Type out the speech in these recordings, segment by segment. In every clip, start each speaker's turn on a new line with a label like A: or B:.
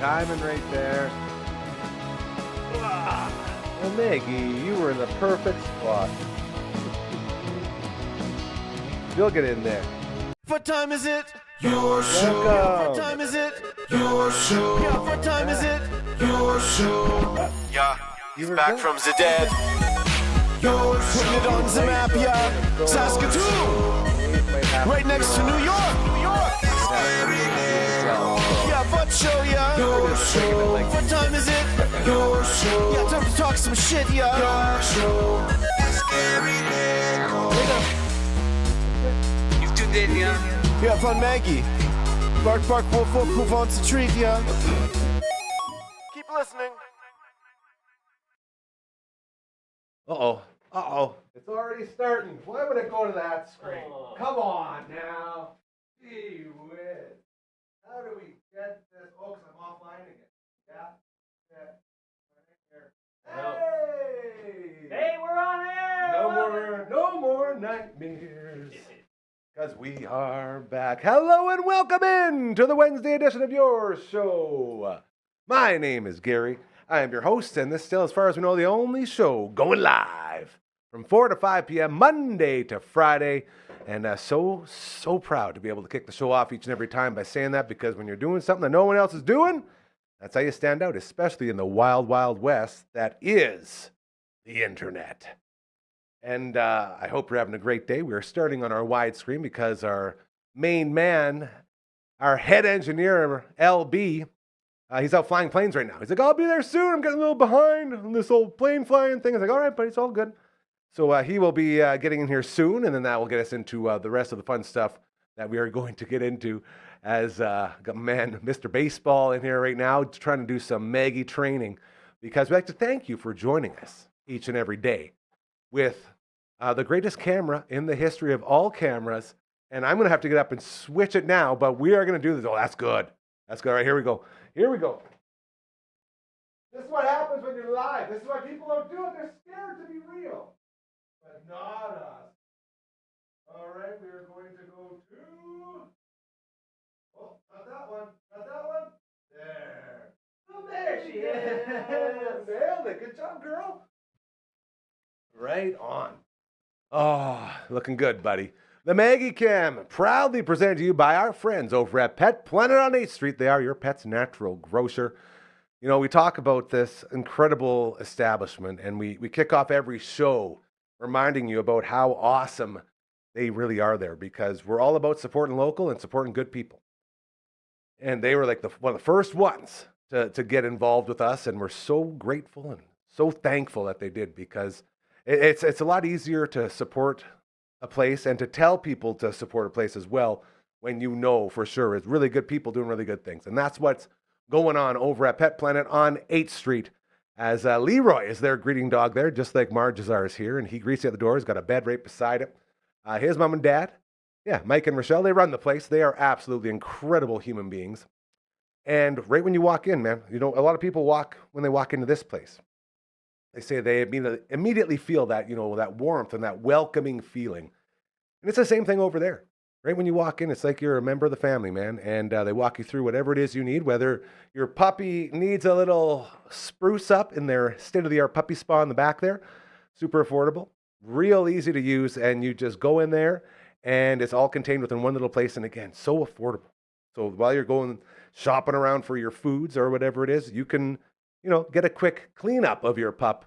A: timing right there. Well, Maggie, you were in the perfect spot. You'll get in there.
B: What time is it? Your show.
A: Welcome.
B: What time is it? Your show. Yeah, what time is it? Your show. Yeah, he's back from the dead. Your show. Putting it on the map, yeah. Saskatoon. Right next to New York. New York. Yeah, what show, yeah. Your show. What time is it? Your show. Yeah, time to talk some shit, yeah. Your show.
C: You've tuned in, yeah.
B: Yeah, fun Maggie. Bark, bark, wolf, wolf, who wants a treat, yeah? Keep listening.
A: Uh-oh. It's already starting. Why would it go to that screen? Come on now. Gee whiz. How do we get this? Oh, because I'm offline again. Yeah. Hey!
C: Hey, we're on air!
A: No more nightmares. Because we are back. Hello and welcome in to the Wednesday edition of your show. My name is Gary. I am your host, and this is still, as far as we know, the only show going live from 4 to 5 p.m. Monday to Friday. And so proud to be able to kick the show off each and every time by saying that, because when you're doing something that no one else is doing, that's how you stand out, especially in the wild, wild west that is the internet. And I hope you're having a great day. We're starting on our widescreen because our main man, our head engineer, LB, he's out flying planes right now. He's like, I'll be there soon. I'm getting a little behind on this old plane flying thing. I was like, all right, buddy, it's all good. So he will be getting in here soon, and then that will get us into the rest of the fun stuff that we are going to get into as got man, Mr. Baseball in here right now, trying to do some Maggie training, because we'd like to thank you for joining us each and every day with the greatest camera in the history of all cameras. And I'm going to have to get up and switch it now, but we are going to do this. Oh, that's good. That's good. All right, here we go. Here we go. This is what happens when you're live. This is why people don't do it. They're scared to be real. But not us. All right, we are going to go to... Oh, not that one. Not that one. There. Oh, there she is. Nailed it. Good job, girl. Right on. Oh, looking good, buddy. The Maggie Cam, proudly presented to you by our friends over at Pet Planet on 8th Street. They are your pet's natural grocer. You know, we talk about this incredible establishment, and we kick off every show reminding you about how awesome they really are there, because we're all about supporting local and supporting good people. And they were like one of the first ones to get involved with us, and we're so grateful and so thankful that they did, because it's a lot easier to support a place and to tell people to support a place as well when you know for sure it's really good people doing really good things. And that's what's going on over at Pet Planet on 8th Street, as Leroy is their greeting dog there, just like Marge is ours here, and he greets you at the door. He's got a bed right beside him. His mom and dad, Mike and Rochelle, they run the place. They are absolutely incredible human beings. And right when you walk in, man, you know, a lot of people when they walk into this place, they say they immediately feel that, you know, that warmth and that welcoming feeling. And it's the same thing over there. Right when you walk in, it's like you're a member of the family, man. And they walk you through whatever it is you need, whether your puppy needs a little spruce up in their state-of-the-art puppy spa in the back there. Super affordable, real easy to use. And you just go in there, and it's all contained within one little place. And again, so affordable. So while you're going shopping around for your foods or whatever it is, you can, you know, get a quick cleanup of your pup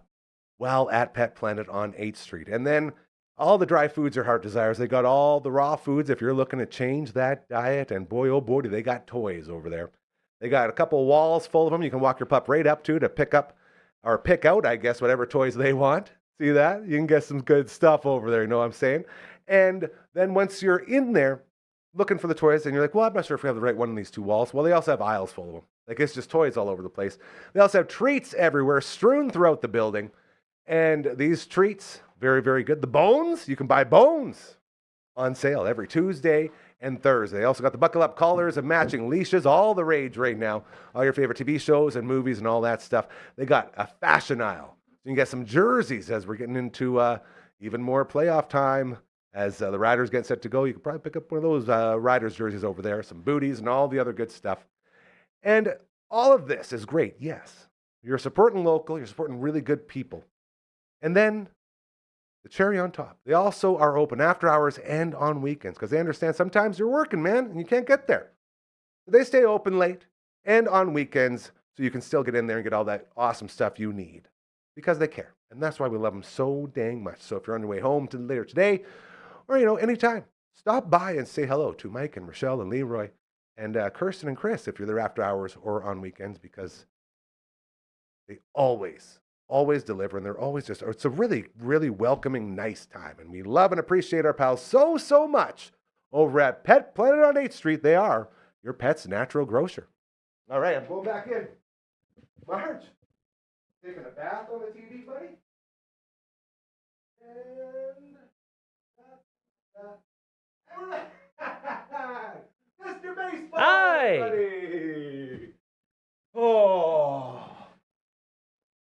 A: while at Pet Planet on 8th Street. And then all the dry foods are heart desires. They got all the raw foods if you're looking to change that diet. And boy, oh boy, do they got toys over there. They got a couple walls full of them you can walk your pup right up to pick up or pick out, I guess, whatever toys they want. See that? You can get some good stuff over there, you know what I'm saying? And then once you're in there looking for the toys and you're like, well, I'm not sure if we have the right one on these two walls. Well, they also have aisles full of them. Like, it's just toys all over the place. They also have treats everywhere strewn throughout the building. And these treats, very, very good. The bones, you can buy bones on sale every Tuesday and Thursday. They also got the buckle up collars and matching leashes, all the rage right now. All your favorite TV shows and movies and all that stuff. They got a fashion aisle. You can get some jerseys as we're getting into even more playoff time. As the Riders get set to go, you can probably pick up one of those Riders jerseys over there, some booties and all the other good stuff. And all of this is great, yes. You're supporting local, you're supporting really good people. And then the cherry on top, they also are open after hours and on weekends because they understand sometimes you're working, man, and you can't get there. They stay open late and on weekends so you can still get in there and get all that awesome stuff you need because they care. And that's why we love them so dang much. So if you're on your way home later today or, anytime, stop by and say hello to Mike and Rochelle and Leroy and Kirsten and Chris if you're there after hours or on weekends because they always deliver, and they're always it's a really, really welcoming, nice time. And we love and appreciate our pals so much over at Pet Planet on 8th Street. They are your pet's natural grocer. All right, I'm going back in. Marge, taking a bath on the TV, buddy? And Mr. Baseball,
D: Hi.
A: buddy. Oh.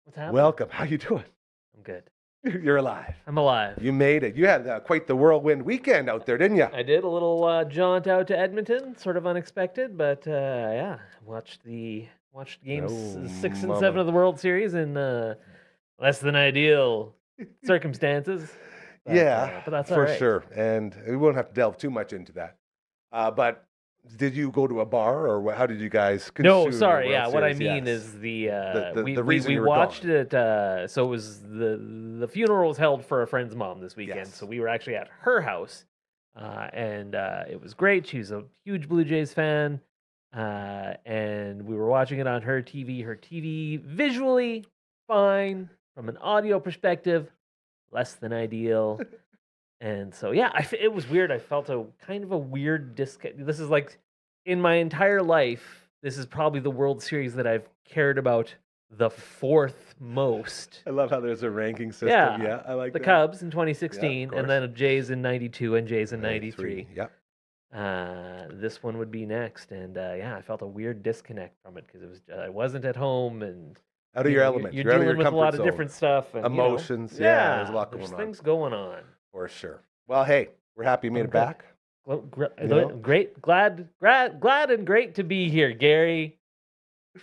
D: What's happening?
A: Welcome. How you doing?
D: I'm good.
A: You're alive.
D: I'm alive.
A: You made it. You had quite the whirlwind weekend out there, didn't you?
D: I did a little jaunt out to Edmonton, sort of unexpected, but watched games
A: Oh,
D: 6 and
A: mama.
D: 7 of the World Series in less than ideal circumstances. But, but that's all
A: for
D: right.
A: sure. And we won't have to delve too much into that. But did you go to a bar, or how did you guys consume
D: No,
A: the
D: sorry.
A: World
D: Yeah, what I
A: Series?
D: mean
A: Yes.
D: is the
A: reason
D: we
A: you were
D: watched
A: gone.
D: it. So it was the funeral was held for a friend's mom this weekend.
A: Yes.
D: So we were actually at her house, and it was great. She's a huge Blue Jays fan, and we were watching it on her TV. Her TV visually fine, from an audio perspective, less than ideal. And so, yeah, it was weird. I felt a kind of a weird disconnect. This is like, in my entire life, this is probably the World Series that I've cared about the fourth most.
A: I love how there's a ranking system.
D: Yeah,
A: Yeah, I like
D: The
A: that.
D: Cubs in
A: Yeah,
D: 2016,
A: of
D: and then Jays in 92 and Jays in 93.
A: Yep.
D: This one would be next. And I felt a weird disconnect from it because I wasn't at home and
A: Out of your element.
D: You're
A: You're out of
D: dealing
A: your
D: with a lot
A: comfort
D: of
A: zone.
D: different stuff. And,
A: Emotions. Yeah, there's a lot going on.
D: things going on.
A: For sure. Well, hey, we're happy you made it
D: good.
A: back.
D: Well,
A: know?
D: great, glad and great to be here, Gary.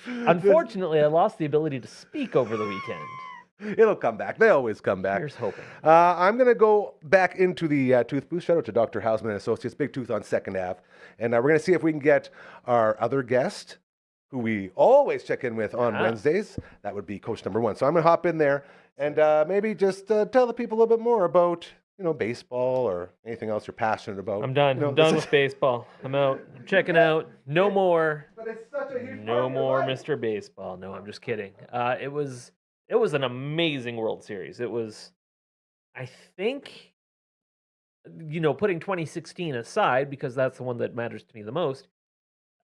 D: Unfortunately, I lost the ability to speak over the weekend.
A: It'll come back. They always come back.
D: Here's hoping.
A: I'm going to go back into the tooth booth. Shout out to Dr. Hausman and Associates, Big Tooth on 2nd Ave. And we're going to see if we can get our other guest, who we always check in with on Wednesdays. That would be coach number 1. So I'm going to hop in there and maybe just tell the people a little bit more about, baseball or anything else you're passionate about.
D: I'm done. I'm done with baseball. I'm out. I'm checking out. No more.
A: But it's such a huge
D: No
A: part of your
D: more
A: life.
D: Mr. Baseball. No, I'm just kidding. It was an amazing World Series. It was, I think, putting 2016 aside, because that's the one that matters to me the most,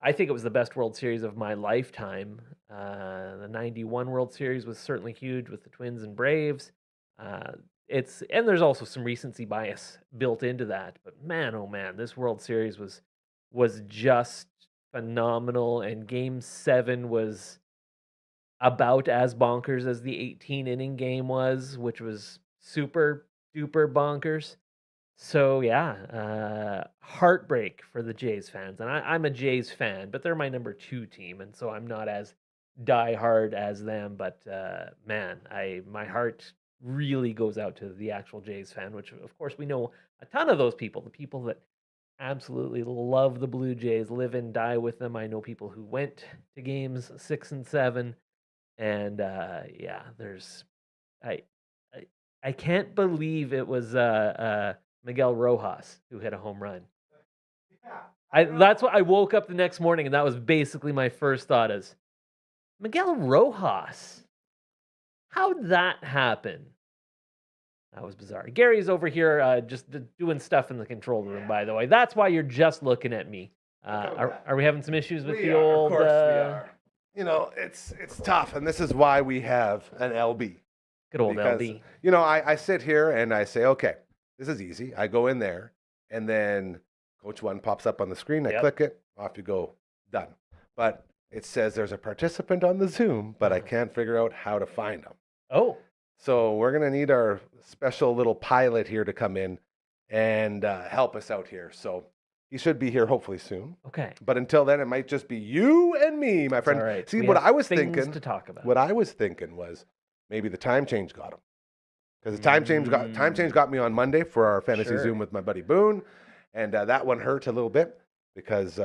D: I think it was the best World Series of my lifetime. The 91 World Series was certainly huge with the Twins and Braves. And there's also some recency bias built into that. But man, oh man, this World Series was just phenomenal. And Game 7 was about as bonkers as the 18-inning game was, which was super duper bonkers. So yeah, heartbreak for the Jays fans, and I'm a Jays fan, but they're my number 2 team, and so I'm not as diehard as them. But man, my heart really goes out to the actual Jays fan, which of course we know a ton of those people, the people that absolutely love the Blue Jays, live and die with them. I know people who went to games 6 and 7, and there's I can't believe it was Miguel Rojas who hit a home run. That's what I woke up the next morning, and that was basically my first thought is, Miguel Rojas, how'd that happen? That was bizarre. Gary's over here just doing stuff in the control room, by the way. That's why you're just looking at me. Are we having some issues with the old...
A: Of course we are. It's tough, and this is why we have an LB.
D: Good old
A: Because,
D: LB.
A: I sit here and I say, okay, this is easy. I go in there, and then Coach 1 pops up on the screen. I click it. Off you go. Done. But it says there's a participant on the Zoom, but I can't figure out how to find them.
D: Oh.
A: So we're going to need our special little pilot here to come in and help us out here. So He should be here hopefully soon.
D: Okay.
A: But until then, it might just be you and me, my friend.
D: All right.
A: See,
D: We
A: what
D: have
A: I was
D: things
A: thinking,
D: to talk about.
A: what I was thinking was maybe the time change got him. Because the time change got me on Monday for our fantasy
D: Sure.
A: Zoom with my buddy Boone, and that one hurt a little bit because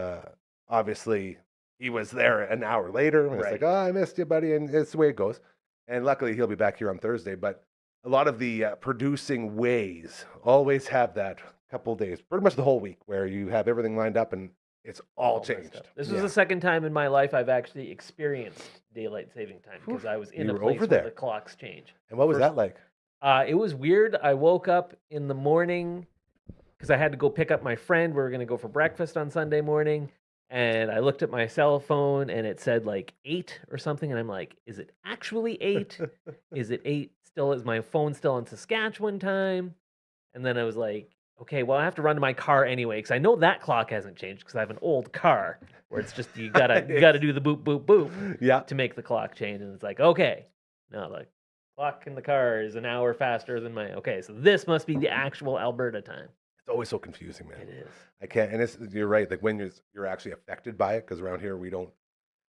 A: obviously he was there an hour later. And it's like,
D: Right.
A: oh, I missed you, buddy, and it's the way it goes. And luckily, he'll be back here on Thursday. But a lot of the producing ways always have that couple days, pretty much the whole week, where you have everything lined up and it's all
D: messed up.
A: changed.
D: This
A: Yeah.
D: was the second time in my life I've actually experienced daylight saving time because I was in
A: You
D: a
A: were
D: place
A: over
D: where
A: there.
D: the clocks change.
A: And what was that like?
D: It was weird. I woke up in the morning because I had to go pick up my friend. We were going to go for breakfast on Sunday morning. And I looked at my cell phone and it said like 8 or something. And I'm like, is it actually 8? Is it 8 still? Is my phone still in Saskatchewan time? And then I was like, okay, well, I have to run to my car anyway because I know that clock hasn't changed because I have an old car where it's just you gotta do the boop boop boop
A: Yeah.
D: to make the clock change. And it's like, okay, no, the clock in the car is an hour faster than my. Okay, so this must be the actual Alberta time.
A: It's always so confusing, man.
D: It is.
A: I can't, and you're right. Like when you're actually affected by it, because around here we don't,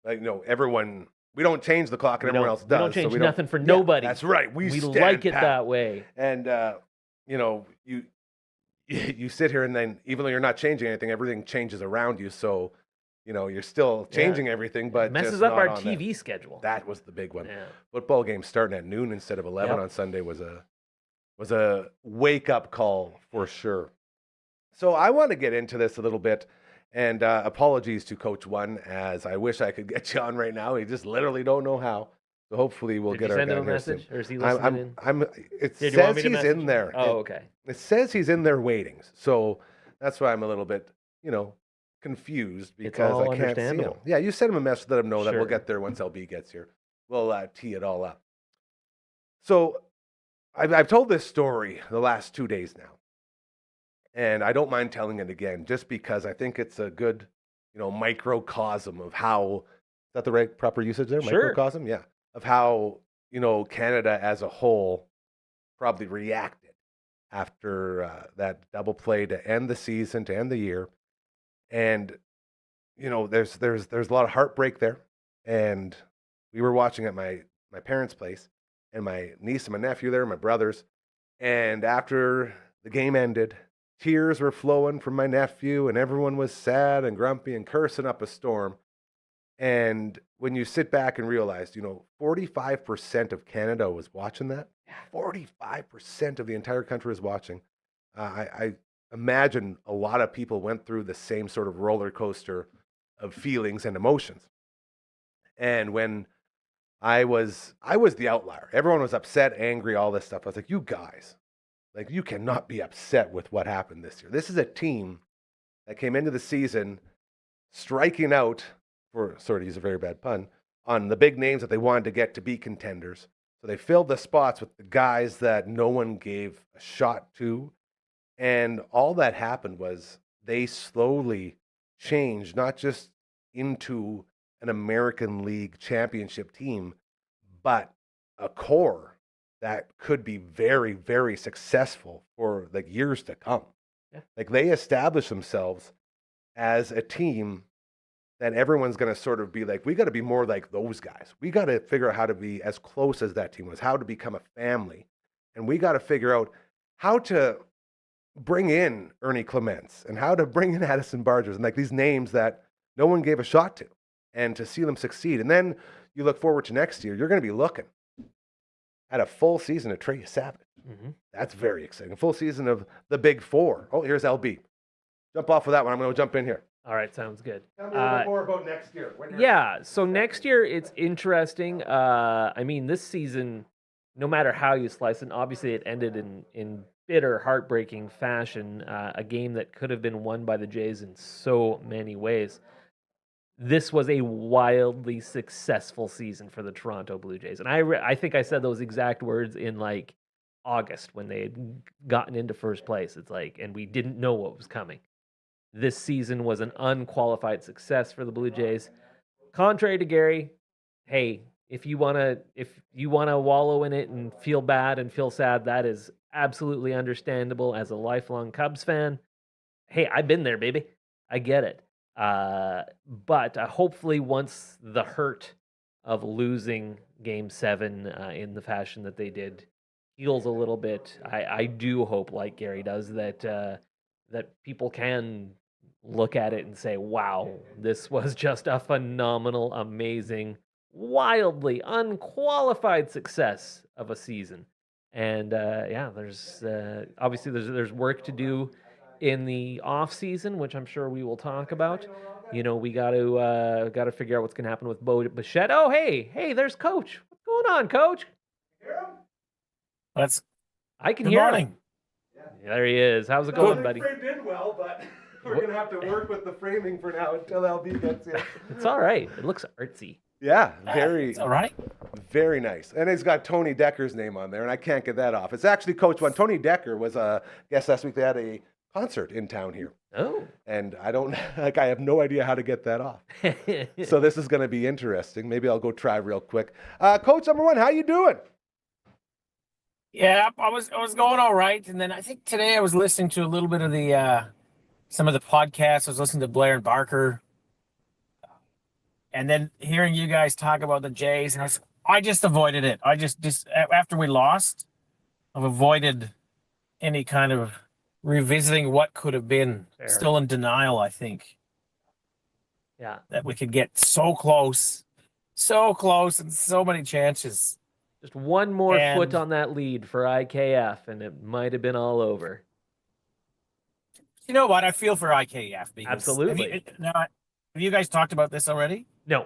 A: like, everyone, we don't change the clock, and everyone else does.
D: We don't
A: so
D: change nothing for nobody.
A: That's right. We stand
D: like it
A: pat.
D: that way.
A: And you sit here, and then even though you're not changing anything, everything changes around you. So, you're still changing everything, but
D: Messes
A: just
D: up
A: not
D: our
A: on
D: TV schedule.
A: That was the big one.
D: Yeah.
A: Football game starting at noon instead of 11
D: Yep.
A: on Sunday was a wake up call for sure. So I want to get into this a little bit, and apologies to Coach One, as I wish I could get you on right now. We just literally don't know how. So hopefully we'll
D: Did
A: get
D: you
A: our
D: send
A: guy
D: him a
A: here
D: message,
A: soon.
D: or is he listening in?
A: It
D: Did you want
A: says
D: me to
A: he's
D: message
A: in
D: him?
A: there.
D: Oh, okay.
A: It says he's in there waiting. So that's why I'm a little bit, confused because
D: all
A: I can't see him.
D: understandable.
A: Yeah, you send him a message, let him know that we'll
D: Sure.
A: get there once LB gets here. We'll tee it all up. So I've told this story the last 2 days now, and I don't mind telling it again, just because I think it's a good, microcosm of how. Is that the right proper usage there?
D: Sure.
A: Microcosm, yeah, of how Canada as a whole probably reacted after that double play to end the season, to end the year. And there's a lot of heartbreak there. And we were watching at my parents' place, and my niece and my nephew there, my brothers. And after the game ended, tears were flowing from my nephew, and everyone was sad and grumpy and cursing up a storm. And when you sit back and realize, 45% of Canada was watching that. 45% of the entire country was watching. I imagine a lot of people went through the same sort of roller coaster of feelings and emotions. And when I was the outlier, everyone was upset, angry, all this stuff. I was like, you guys, like, you cannot be upset with what happened this year. This is a team that came into the season striking out, for sort of use a very bad pun, on the big names that they wanted to get to be contenders. So they filled the spots with the guys that no one gave a shot to. And all that happened was they slowly changed, not just into an American League championship team, but a core that could be very, very successful for like years to come.
D: Yeah.
A: Like they established themselves as a team that everyone's going to sort of be like, we got to be more like those guys. We got to figure out how to be as close as that team was, how to become a family. And we got to figure out how to bring in Ernie Clements and how to bring in Addison Bargers and like these names that no one gave a shot to, and to see them succeed. And then you look forward to next year, you're going to be looking at a full season of Trey Savage.
D: Mm-hmm.
A: That's very exciting. A full season of the Big Four. Oh, here's LB. Jump off of that one. I'm going to jump in here.
D: All right, sounds good.
A: Tell me a little bit more about next year.
D: Yeah, so next year it's interesting. This season, no matter how you slice it, obviously it ended in bitter, heartbreaking fashion. A game that could have been won by the Jays in so many ways. This was a wildly successful season for the Toronto Blue Jays, and I think I said those exact words in like August when they had gotten into first place. It's like, and we didn't know what was coming. This season was an unqualified success for the Blue Jays. Contrary to Gary, hey, if you wanna wallow in it and feel bad and feel sad, that is absolutely understandable as a lifelong Cubs fan. Hey, I've been there, baby. I get it. But hopefully once the hurt of losing Game 7 in the fashion that they did heals a little bit, I do hope, like Gary does, that that people can look at it and say, wow, this was just a phenomenal, amazing, wildly unqualified success of a season. And yeah, there's obviously there's work to do in the off season, which I'm sure we will talk about. We got to figure out what's going to happen with Bo Bichette. Oh, hey, there's Coach. What's going on, Coach? I can hear him. There he is. How's it going, buddy?
A: Framed in well, but we're going to have to work with the framing for now until LB gets in.
D: It's all right. It looks artsy.
A: Yeah, very.
E: It's all right.
A: Very nice. And it's got Tony Decker's name on there, and I can't get that off. It's actually Coach One. Tony Decker was a guest last week. They had a concert in town here.
D: Oh.
A: And I have no idea how to get that off. So this is going to be interesting. Maybe I'll go try real quick. Coach number one, how you doing?
E: Yeah, I was going all right, and then I think today I was listening to a little bit of the some of the podcasts. I was listening to Blair and Barker, and then hearing you guys talk about the Jays, and I just avoided it. I just after we lost, I've avoided any kind of revisiting what could have been.
D: Fair.
E: Still in denial, I think.
D: Yeah.
E: That we could get so close, and so many chances.
D: Just one more foot on that lead for IKF, and it might have been all over.
E: You know what? I feel for IKF. Because
D: absolutely.
E: Have you guys talked about this already?
D: No.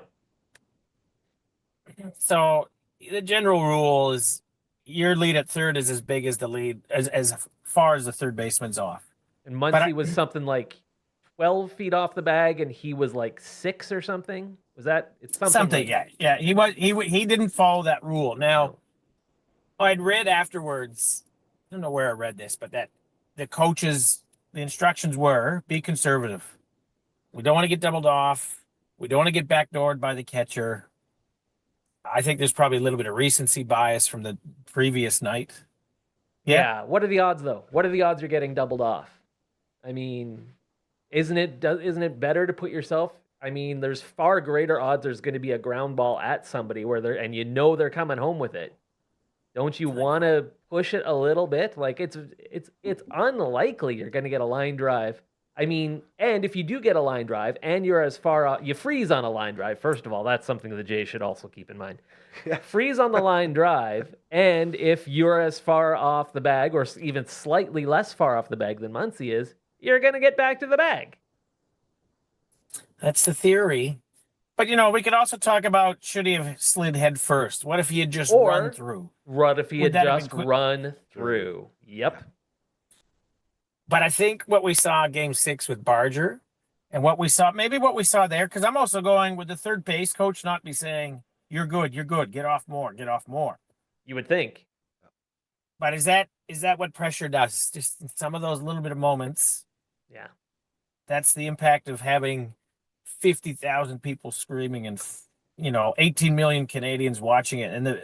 E: So the general rule is your lead at third is as big as the lead, as far as the third baseman's off.
D: And Muncy was something like 12 feet off the bag, and he was like 6 or something. Was that something?
E: Like, yeah. He didn't follow that rule. Now, I'd read afterwards. I don't know where I read this, but that the instructions were be conservative. We don't want to get doubled off. We don't want to get backdoored by the catcher. I think there's probably a little bit of recency bias from the previous night.
D: Yeah. What are the odds, though? What are the odds you're getting doubled off? I mean, isn't it better to put yourself? I mean, there's far greater odds there's going to be a ground ball at somebody and they're coming home with it. Don't you want to push it a little bit? Like it's unlikely you're going to get a line drive. I mean, and if you do get a line drive and you're as far out, you freeze on a line drive. First of all, that's something the Jays should also keep in mind. Yeah. Freeze on the line drive, and if you're as far off the bag or even slightly less far off the bag than Muncy is, you're going to get back to the bag.
E: That's the theory. But, we could also talk about, should he have slid head first? What if he had just run through?
D: What if he had just run through? Yep.
E: But I think what we saw Game 6 with Barger and what we saw there, because I'm also going with the third base coach not be saying, you're good, get off more.
D: You would think.
E: But is that what pressure does? Just some of those little bit of moments.
D: Yeah.
E: That's the impact of having 50,000 people screaming and 18 million Canadians watching it, and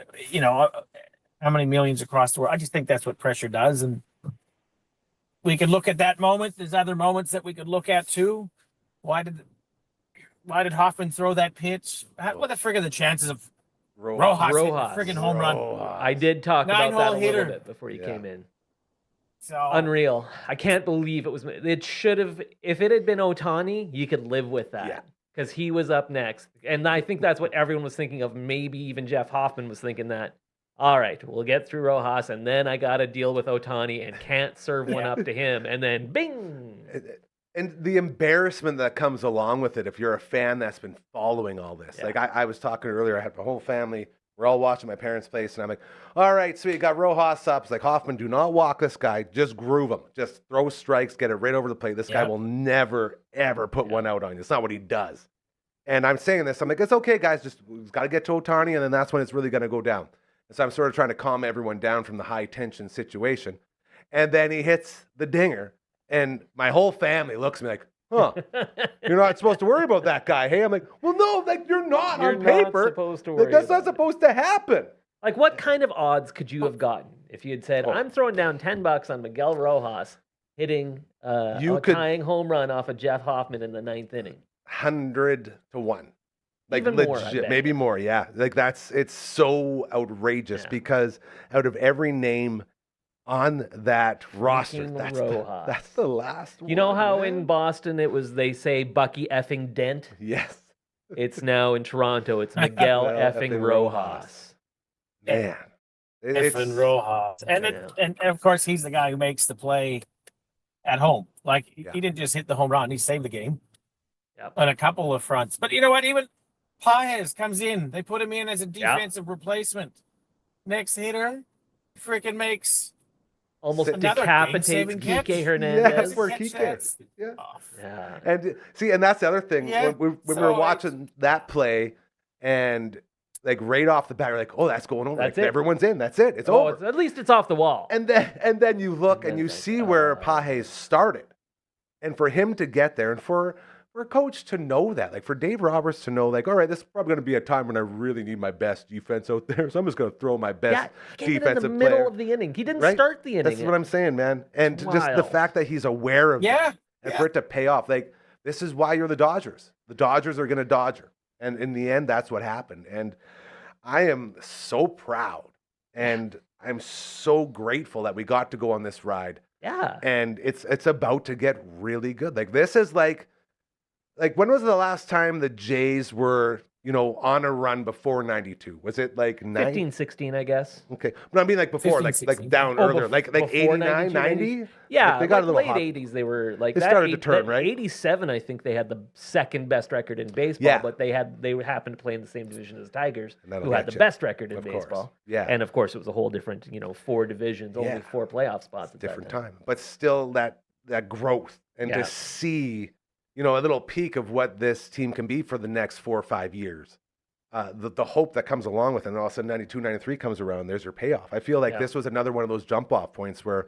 E: how many millions across the world. I just think that's what pressure does, and we could look at that moment. There's other moments that we could look at too. Why did Hoffman throw that pitch? What the frig are the chances of Rojas hitting a friggin' home run?
D: I did talk about that a little bit before you came in.
E: So
D: unreal. I can't believe it was. It should have. If it had been Ohtani, you could live with that because he was up next, and I think that's what everyone was thinking of. Maybe even Jeff Hoffman was thinking that. All right, we'll get through Rojas, and then I got to deal with Ohtani and can't serve one up to him, and then bing.
A: And the embarrassment that comes along with it if you're a fan that's been following all this.
D: Yeah.
A: Like I was talking earlier, I had my whole family. We're all watching my parents' place, and I'm like, all right, sweet, got Rojas up. It's like, Hoffman, do not walk this guy. Just groove him. Just throw strikes, get it right over the plate. This guy will never, ever put one out on you. It's not what he does. And I'm saying this. I'm like, it's okay, guys. We've got to get to Ohtani, and then that's when it's really going to go down. And so I'm sort of trying to calm everyone down from the high-tension situation. And then he hits the dinger, and my whole family looks at me like, huh, you're not supposed to worry about that guy, hey? I'm like, well, no, like you're not on paper.
D: Supposed to worry
A: that's not supposed to happen.
D: Like, what kind of odds could you have gotten if you had said, I'm throwing down $10 on Miguel Rojas, hitting
A: You
D: a
A: could-
D: tying home run off of Jeff Hoffman in the 9th inning.
A: 100-1. Like
D: Even more, I
A: legit,
D: bet.
A: maybe more. Yeah, like it's so outrageous
D: Yeah.
A: because out of every name on that roster,
D: Rojas.
A: that's the last one.
D: You know how
A: man?
D: in Boston they say Bucky effing Dent?
A: Yes,
D: It's now in Toronto. It's Miguel
A: Miguel
D: effing
A: effing
D: Rojas.
A: man. It's
E: Effing Rojas. And,
D: Yeah.
E: and of course, he's the guy who makes the play at home. Like,
A: Yeah.
E: he didn't just hit the home run, he saved the game
D: Yep.
E: on a couple of fronts. But you know what? Even Paez comes in. They put him in as a defensive replacement. Next hitter, freaking makes
D: Almost
A: Another
D: decapitates
E: game-saving catch.
D: Kike
A: Yes,
D: Hernandez.
A: we're
E: Catch
A: Kike.
E: that
A: Yeah.
E: off.
D: Yeah.
A: And see, and that's the other thing.
E: Yeah,
A: When we
E: so
A: were watching that play, and like right off the bat, you're like, "Oh, that's going over.
D: That's
A: Like,
D: it.
A: everyone's in. That's it. It's
D: Oh,
A: over."
D: at least it's off the wall.
A: And then you look
D: And
A: and
D: then
A: you
D: it's like,
A: see where Pages started, and for him to get there, and for a coach to know that, like for Dave Roberts to know, like, all right, this is probably going to be a time when I really need my best defense out there, so I'm just going to throw my best
D: yeah, he gave it in
A: defensive
D: the middle
A: player.
D: of the inning. He didn't
A: Right?
D: start the inning.
A: That's what I'm saying, man. And
D: It's
A: just the
D: wild.
A: fact that he's aware of
E: Yeah.
A: that, and for it to pay off, like this is why you're the Dodgers. The Dodgers are going to Dodger, and in the end, that's what happened. And I am so proud, and I'm so grateful that we got to go on this ride.
D: Yeah.
A: And it's about to get really good. Like this is like when was the last time the Jays were, on a run before 92? Was it like
D: 15, 16, I guess.
A: Okay. But I mean like before,
E: 15,
A: like
E: 16.
A: down
D: Oh,
A: earlier, like
D: before
A: 89,
D: 92,
A: 90?
D: Yeah,
A: They got a little
D: late
A: hot.
D: 80s. They were like
A: They
D: that.
A: started to turn, right?
D: 87, I think they had the second best record in baseball,
A: Yeah.
D: but they happened to play in the same division as Tigers,
A: And that'll
D: who had
A: get
D: the
A: you.
D: best record in
A: Of course.
D: baseball.
A: Yeah.
D: And of course, it was a whole different, 4 divisions,
A: Yeah.
D: only 4 playoff spots. At that
A: Different time. But still that growth and
D: Yeah.
A: to see, a little peek of what this team can be for the next 4 or 5 years. The hope that comes along with it, and all of a sudden 92, 93 comes around, there's your payoff. I feel like
D: Yeah.
A: this was another one of those jump off points where,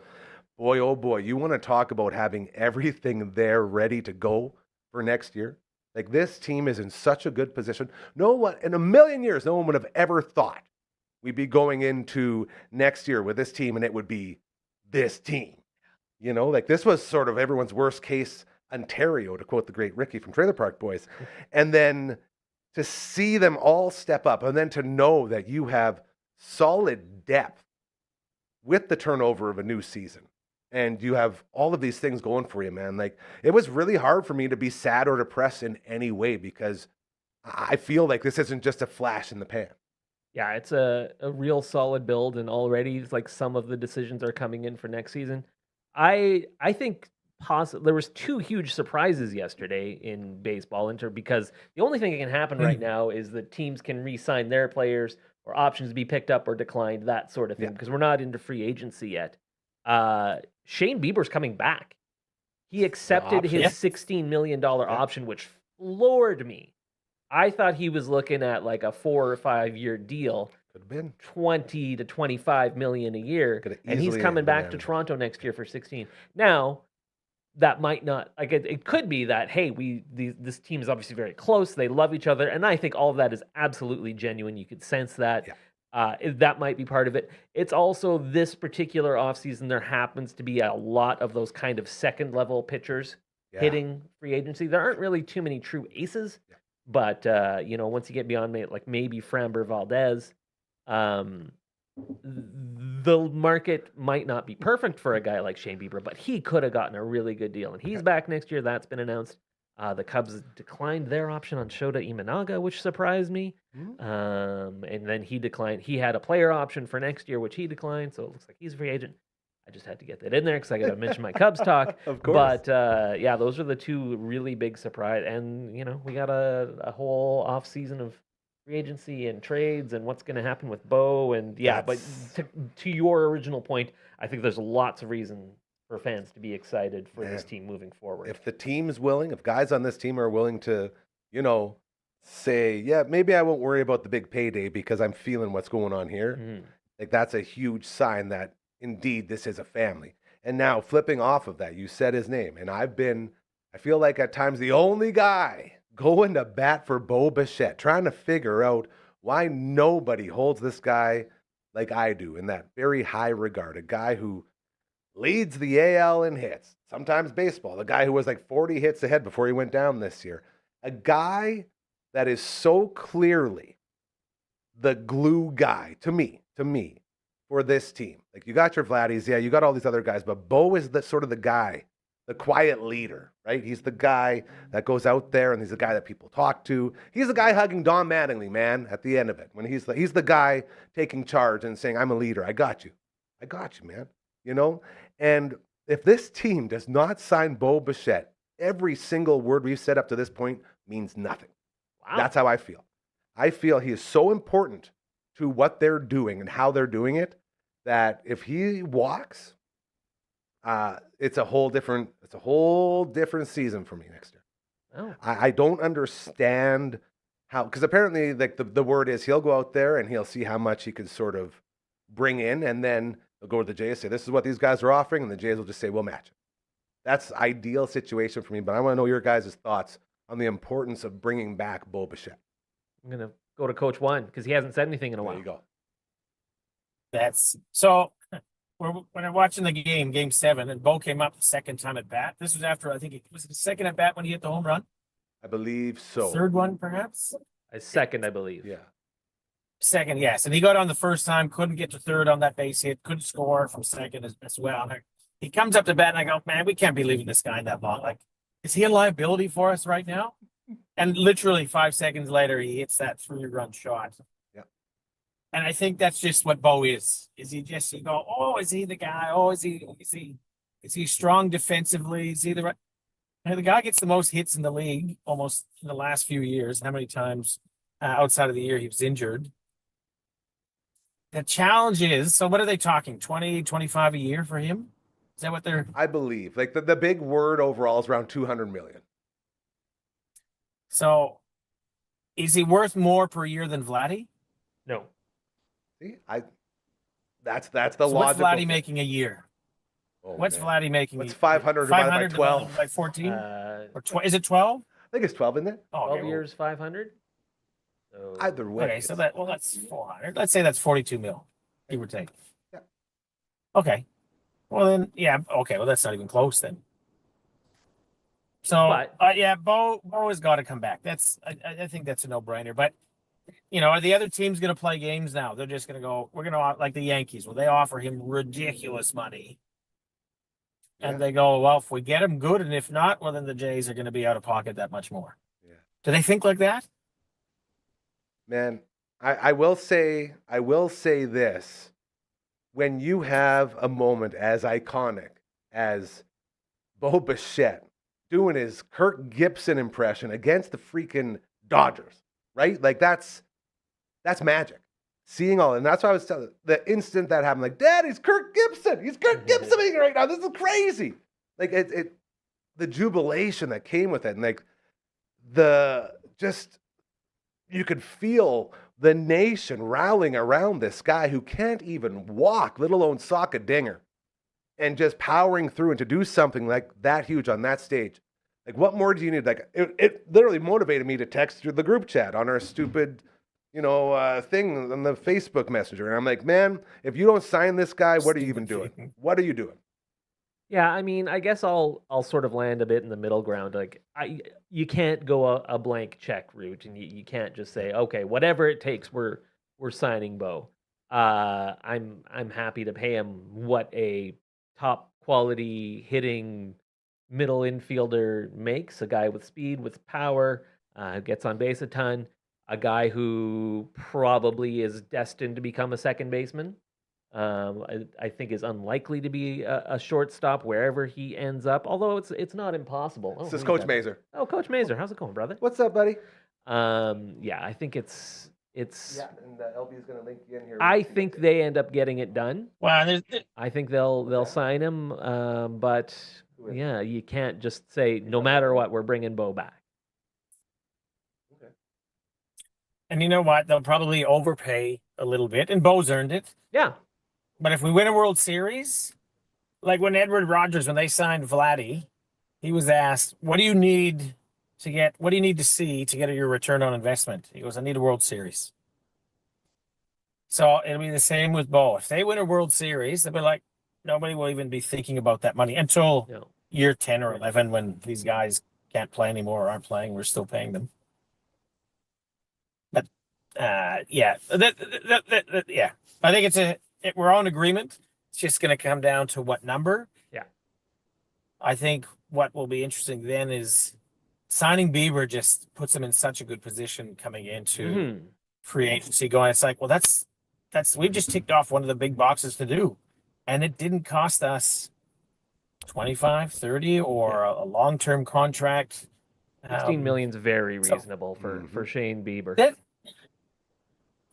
A: boy, oh boy, you want to talk about having everything there ready to go for next year. Like this team is in such a good position. No one, in a million years, no one would have ever thought we'd be going into next year with this team and it would be this team. Like this was sort of everyone's worst case Ontario, to quote the great Ricky from Trailer Park Boys. And then to see them all step up and then to know that you have solid depth with the turnover of a new season and you have all of these things going for you, man. Like it was really hard for me to be sad or depressed in any way because I feel like this isn't just a flash in the pan.
D: Yeah, it's a real solid build, and already it's like some of the decisions are coming in for next season. I think there was 2 huge surprises yesterday in baseball, because the only thing that can happen right now is that teams can re-sign their players or options be picked up or declined, that sort of thing, because we're not into free agency yet. Shane Bieber's coming back. He accepted his $16 million option, which floored me. I thought he was looking at like a 4 or 5 year deal,
A: Could have been.
D: 20 to 25 million a year,
A: Could have
D: and he's
A: easily
D: coming back to
A: demanded.
D: Toronto next year for 16. Now, that might not, like it could be that, hey, this team is obviously very close, they love each other, and I think all of that is absolutely genuine. You could sense that. That might be part of it. It's also this particular offseason, there happens to be a lot of those kind of second level pitchers hitting free agency. There aren't really too many true aces, but once you get beyond like maybe Framber Valdez, the market might not be perfect for a guy like Shane Bieber, but he could have gotten a really good deal, and he's back next year. That's been announced. The Cubs declined their option on Shota Imanaga, which surprised me. And then he declined. He had a player option for next year, which he declined. So it looks like he's a free agent. I just had to get that in there because I got to mention my Cubs talk.
A: Of course.
D: But those are the 2 really big surprise. And we got a whole off season of free agency and trades and what's going to happen with Bo. And but to your original point, I think there's lots of reason for fans to be excited for this team moving forward.
A: If the team's willing, if guys on this team are willing to, say, yeah, maybe I won't worry about the big payday because I'm feeling what's going on here. Like that's a huge sign that indeed this is a family. And now flipping off of that, you said his name, and I feel like at times the only guy going to bat for Bo Bichette, trying to figure out why nobody holds this guy like I do in that very high regard. A guy who leads the AL in hits, sometimes baseball. The guy who was like 40 hits ahead before he went down this year. A guy that is so clearly the glue guy to me, for this team. Like you got your Vladdies, yeah, you got all these other guys, but Bo is the sort of the guy, the quiet leader, right? He's the guy that goes out there and he's the guy that people talk to. He's the guy hugging Don Mattingly, man, at the end of it. When he's the guy taking charge and saying, I'm a leader. I got you, man. You know? And if this team does not sign Bo Bichette, every single word we've said up to this point means nothing.
D: Wow.
A: That's how I feel. I feel he is so important to what they're doing and how they're doing it that if he walks, it's a whole different season for me next year.
D: Oh.
A: I don't understand how, because apparently like the word is he'll go out there and he'll see how much he could sort of bring in, and then he'll go to the Jays and say, this is what these guys are offering, and the Jays will just say, we'll match it. That's ideal situation for me, but I want to know your guys' thoughts on the importance of bringing back Bo Bichette.
D: I'm going to go to Coach One because he hasn't said anything in a while.
A: There you go.
E: That's so. When I'm watching the game 7, and Bo came up the second time at bat. This was after, I think it was the second at bat when he hit the home run.
A: I believe so.
E: Third one, perhaps.
D: A second, I believe.
A: Yeah.
E: Second, yes. And he got on the first time, couldn't get to third on that base hit, couldn't score from second as well. He comes up to bat, and I go, man, we can't be leaving this guy that long. Like, is he a liability for us right now? And literally 5 seconds later, he hits that 3-run shot.
A: Yeah.
E: And I think that's just what Bo is. Is he just, you go, oh, is he the guy? Oh, is he strong defensively? Is he the right? And the guy gets the most hits in the league almost in the last few years. How many times outside of the year he was injured? The challenge is, so what are they talking? 20, 25 a year for him? Is that what they're?
A: I believe. Like the big word overall is around 200 million.
E: So is he worth more per year than Vladdy?
D: No.
A: See, that's the
E: So what's
A: logical.
E: Vladdy making a year?
A: Oh,
E: What's
A: man.
E: Vladdy making?
A: What's 500 divided by 12?
E: By 14?
D: Uh,
E: Or is it 12?
A: I think it's 12, isn't it?
E: Oh,
D: 12
E: okay,
D: years, 500. So
A: Either way.
E: Okay, so that's 400. Let's say that's 42 mil, give or take.
A: Yeah.
E: Okay. Well then, yeah. Okay. Well, that's not even close then. So,
D: But-
E: yeah, Bo has got to come back. I think that's a no-brainer. But are the other teams going to play games now? They're just going to go. We're going to like the Yankees. Well, they offer him ridiculous money, and they go, well, if we get him, good, and if not, well, then the Jays are going to be out of pocket that much more.
A: Yeah.
E: Do they think like that?
A: Man, I will say this. When you have a moment as iconic as Bo Bichette doing his Kirk Gibson impression against the freaking Dodgers, right? Like that's magic. Seeing all, and that's why I was telling the instant that happened, like, Dad, he's Kirk Gibson. He's Kirk Gibsoning right now. This is crazy. Like the jubilation that came with it, and like you could feel the nation rallying around this guy who can't even walk, let alone sock a dinger, and just powering through and to do something like that huge on that stage. Like, what more do you need? Like, it literally motivated me to text through the group chat on our stupid, thing on the Facebook Messenger. And I'm like, man, if you don't sign this guy, what are you even doing? What are you doing?
D: Yeah, I mean, I guess I'll sort of land a bit in the middle ground. Like, you can't go a blank check route, and you can't just say, okay, whatever it takes, we're signing Bo. I'm happy to pay him what a top quality hitting middle infielder makes. A guy with speed, with power, gets on base a ton. A guy who probably is destined to become a second baseman. I think is unlikely to be a shortstop wherever he ends up. Although it's not impossible.
A: This is Coach Mazer.
D: Oh, Coach Mazer, how's it going, brother?
A: What's up, buddy?
D: Yeah, I think it's.
A: Yeah, and LB is going to link you in here.
D: I think they end up getting it done.
E: Well,
D: I think they'll sign him, but yeah, you can't just say no matter what, we're bringing Bo back.
A: Okay.
E: and you know what? They'll probably overpay a little bit, and Bo's earned it.
D: Yeah.
E: But if we win a World Series, like when Edward Rogers, when they signed Vladdy, he was asked, what do you need to see to get your return on investment? He goes, I need a World Series. So it'll be the same with Bo. If they win a World Series, they'll be like, nobody will even be thinking about that money until
D: No.
E: year 10 or 11 when these guys can't play anymore or aren't playing. We're still paying them. But yeah, yeah. I think we're all in agreement. It's just going to come down to what number.
D: Yeah.
E: I think what will be interesting then is signing Bieber just puts him in such a good position coming into
D: Mhm.
E: free agency going. It's like, well, that's we've just ticked off one of the big boxes to do. And it didn't cost us 25, 30 or a long-term contract.
D: 16 million's very
E: so-
D: reasonable for Shane Bieber.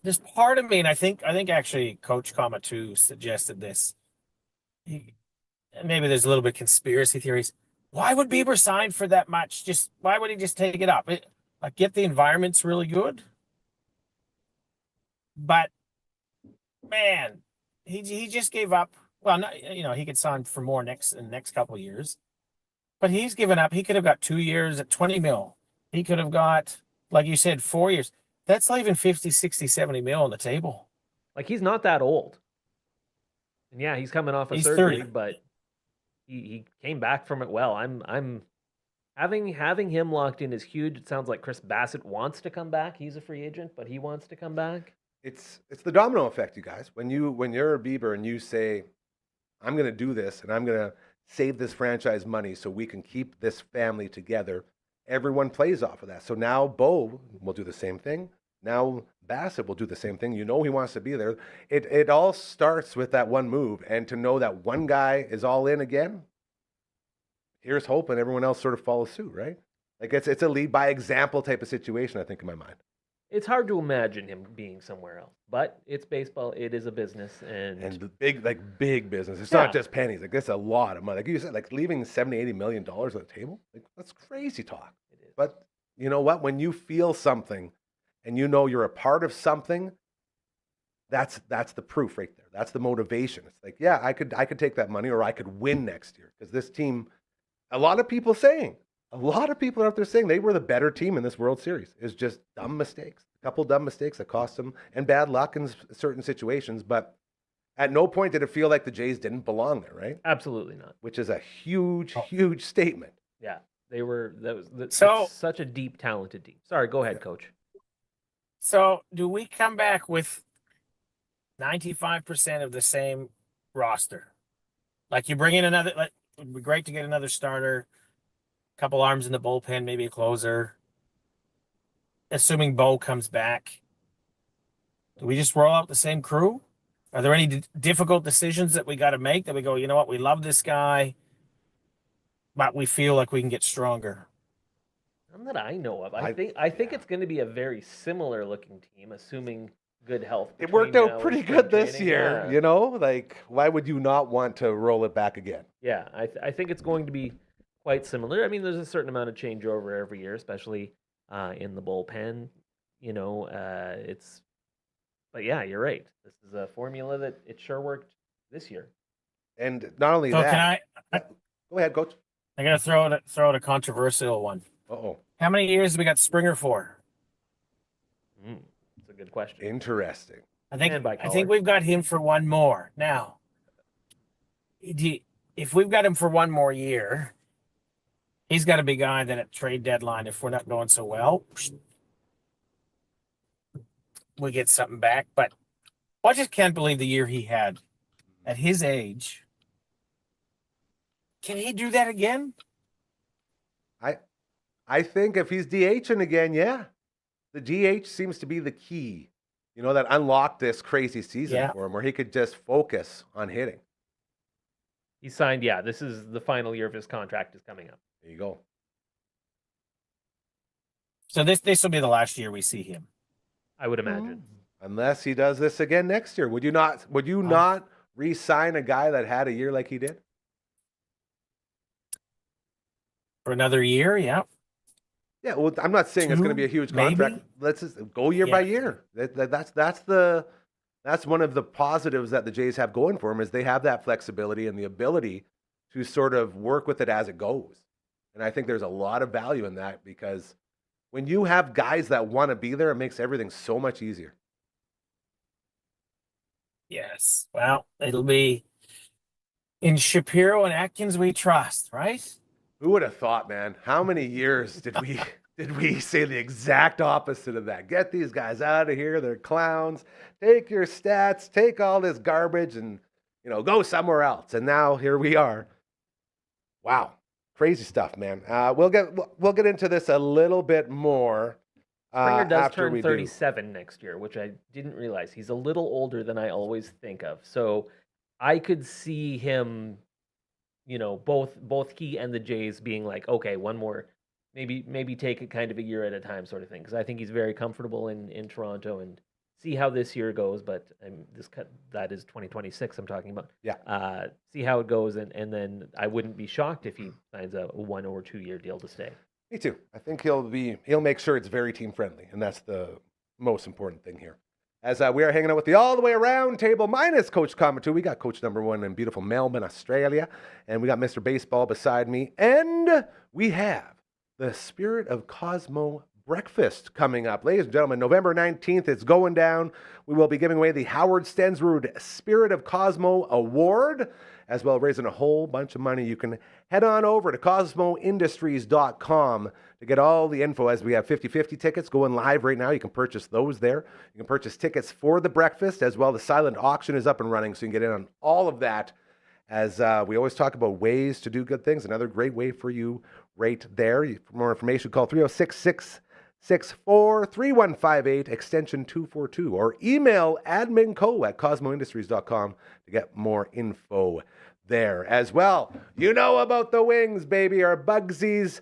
E: There's part of me, and I think actually Coach Kama too suggested this. Maybe there's a little bit of conspiracy theories. Why would Bieber sign for that much? Why would he just take it up? I get the environment's really good, but man, he just gave up. Well, he could sign for more in the next couple of years, but he's given up. He could have got 2 years at 20 mil. He could have got, like you said, 4 years. That's leaving 50, 60, 70 mil on the table.
D: Like, he's not that old. And yeah, he's coming off of
E: He's
D: surgery,
E: 30.
D: but he came back from it well. I'm having him locked in is huge. It sounds like Chris Bassett wants to come back. He's a free agent, but he wants to come back.
A: It's the domino effect, you guys. When you're a Bieber and you say, I'm going to do this and I'm going to save this franchise money so we can keep this family together, everyone plays off of that. So now Bo will do the same thing. Now Bassett will do the same thing. You know he wants to be there. It all starts with that one move. And to know that one guy is all in again, here's hope, and everyone else sort of follows suit, right? Like it's a lead by example type of situation, I think, in my mind.
D: It's hard to imagine him being somewhere else, but it's baseball. It is a business, and
A: the big business. It's
D: Yeah.
A: not just pennies. Like, that's a lot of money. Like you said, like leaving $70-80 million on the table. Like, that's crazy talk.
D: it is.
A: But you know what? When you feel something, and you know you're a part of something, that's the proof right there. That's the motivation. It's like, yeah, I could take that money, or I could win next year, because this team. A lot of people are out there saying they were the better team in this World Series. It's just dumb mistakes, a couple dumb mistakes that cost them, and bad luck in certain situations. But at no point did it feel like the Jays didn't belong there, right?
D: Absolutely not.
A: Which is a huge statement.
D: Yeah, they were. That's
E: So-
D: such a deep, talented team. Sorry, go ahead, Coach.
E: So do we come back with 95% of the same roster? Like, you bring in another, like, it'd be great to get another starter, a couple arms in the bullpen, maybe a closer. Assuming Bo comes back, do we just roll out the same crew? Are there any difficult decisions that we got to make that we go, you know what, we love this guy, but we feel like we can get stronger?
D: None that I know of. I think it's going to be a very similar looking team, assuming good health.
A: It worked
D: between now
A: out
D: and
A: pretty
D: spring
A: good this
D: training.
A: year,
D: Yeah.
A: you know? Like, why would you not want to roll it back again?
D: Yeah, I think it's going to be quite similar. I mean, there's a certain amount of changeover every year, especially in the bullpen. You know, but yeah, you're right. This is a formula that it sure worked this year.
A: And not only
E: So
A: that.
E: can
A: Go ahead, Coach.
E: I got to throw out a controversial one.
A: Uh-oh.
E: How many years have we got Springer for?
D: That's a good question.
A: Interesting.
E: I think
D: And by
E: we've got him for one more. Now, if we've got him for one more year, he's got to be a guy that at trade deadline, if we're not going so well, we get something back. But I just can't believe the year he had at his age. Can he do that again?
A: I think if he's DHing again, yeah. The DH seems to be the key, you know, that unlocked this crazy season for him, where he could just focus on hitting.
D: He signed, yeah, this is the final year of his contract is coming up.
A: There you go.
E: So this will be the last year we see him.
D: I would imagine.
A: Unless he does this again next year. Would you not re-sign a guy that had a year like he did?
E: For another year, yeah.
A: Yeah, well, I'm not saying it's going to be a huge contract.
E: maybe?
A: Let's just go year by year. That's one of the positives that the Jays have going for them, is they have that flexibility and the ability to sort of work with it as it goes. And I think there's a lot of value in that, because when you have guys that want to be there, it makes everything so much easier.
E: Yes. Well, it'll be In Shapiro and Atkins we trust, right?
A: Who would have thought, man? How many years did we say the exact opposite of that? Get these guys out of here. They're clowns. Take your stats, take all this garbage and, go somewhere else. And now here we are. Wow. Crazy stuff, man. We'll get into this a little bit more.
D: Springer does
A: after
D: turn
A: we
D: 37 next year, which I didn't realize. He's a little older than I always think of. So I could see him, both he and the Jays being like, okay, one more, maybe take it kind of a year at a time sort of thing. Because I think he's very comfortable in Toronto and see how this year goes. But that is 2026 I'm talking about.
A: Yeah.
D: See how it goes. And then I wouldn't be shocked if he signs a 1 or 2 year deal to stay.
A: Me too. I think he'll make sure it's very team friendly, and that's the most important thing here. As we are hanging out with the all the way around table, minus Coach Comatoo, we got Coach number 1 in beautiful Melbourne, Australia, and we got Mr. Baseball beside me, and we have the Spirit of Cosmo breakfast coming up. Ladies and gentlemen, November 19th, it's going down. We will be giving away the Howard Stensrud Spirit of Cosmo Award, as well as raising a whole bunch of money. You can head on over to cosmoindustries.com to get all the info, as we have 50/50 tickets going live right now. You can purchase those there. You can purchase tickets for the breakfast, as well. The silent auction is up and running, so you can get in on all of that. As we always talk about ways to do good things, another great way for you right there. For more information, call 306-664-3158, extension 242, or email adminco@cosmoindustries.com to get more info there as well. You know about the wings, baby. Our Bugsies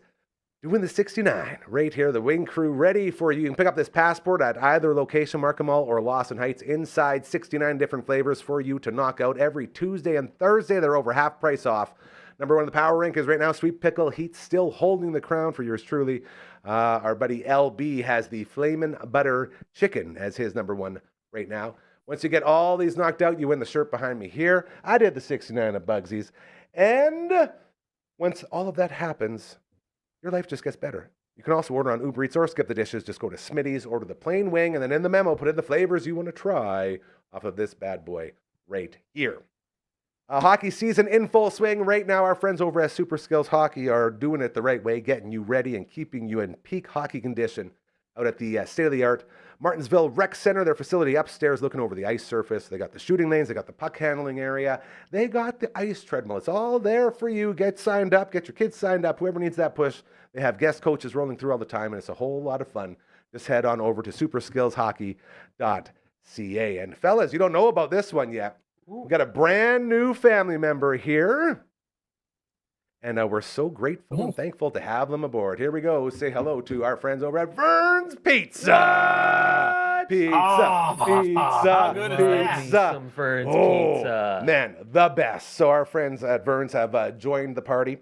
A: doing the 69 right here. The wing crew ready for you. You can pick up this passport at either location, Markham Mall or Lawson Heights. Inside, 69 different flavors for you to knock out every Tuesday and Thursday. They're over half price off. Number 1 in the power rankings right now, Sweet Pickle Heat, still holding the crown for yours truly. Our buddy LB has the Flamin' Butter Chicken as his number 1 right now. Once you get all these knocked out, you win the shirt behind me here. I did the 69 of Bugsies. And once all of that happens, your life just gets better. You can also order on Uber Eats or skip the dishes. Just go to Smitty's, order the plain wing, and then in the memo, put in the flavors you want to try off of this bad boy right here. Hockey season in full swing right now. Our friends over at Super Skills Hockey are doing it the right way, getting you ready and keeping you in peak hockey condition out at the state-of-the-art Martinsville Rec Center, their facility upstairs looking over the ice surface. They got the shooting lanes. They got the puck handling area. They got the ice treadmill. It's all there for you. Get signed up. Get your kids signed up. Whoever needs that push. They have guest coaches rolling through all the time, and it's a whole lot of fun. Just head on over to superskillshockey.ca. And fellas, you don't know about this one yet. We got a brand new family member here. And we're so grateful and thankful to have them aboard. Here we go. Say hello to our friends over at Vern's Pizza. Pizza.
E: Oh, how good is that?
A: Pizza.
D: Some Vern's pizza.
A: Man, the best. So our friends at Vern's have joined the party.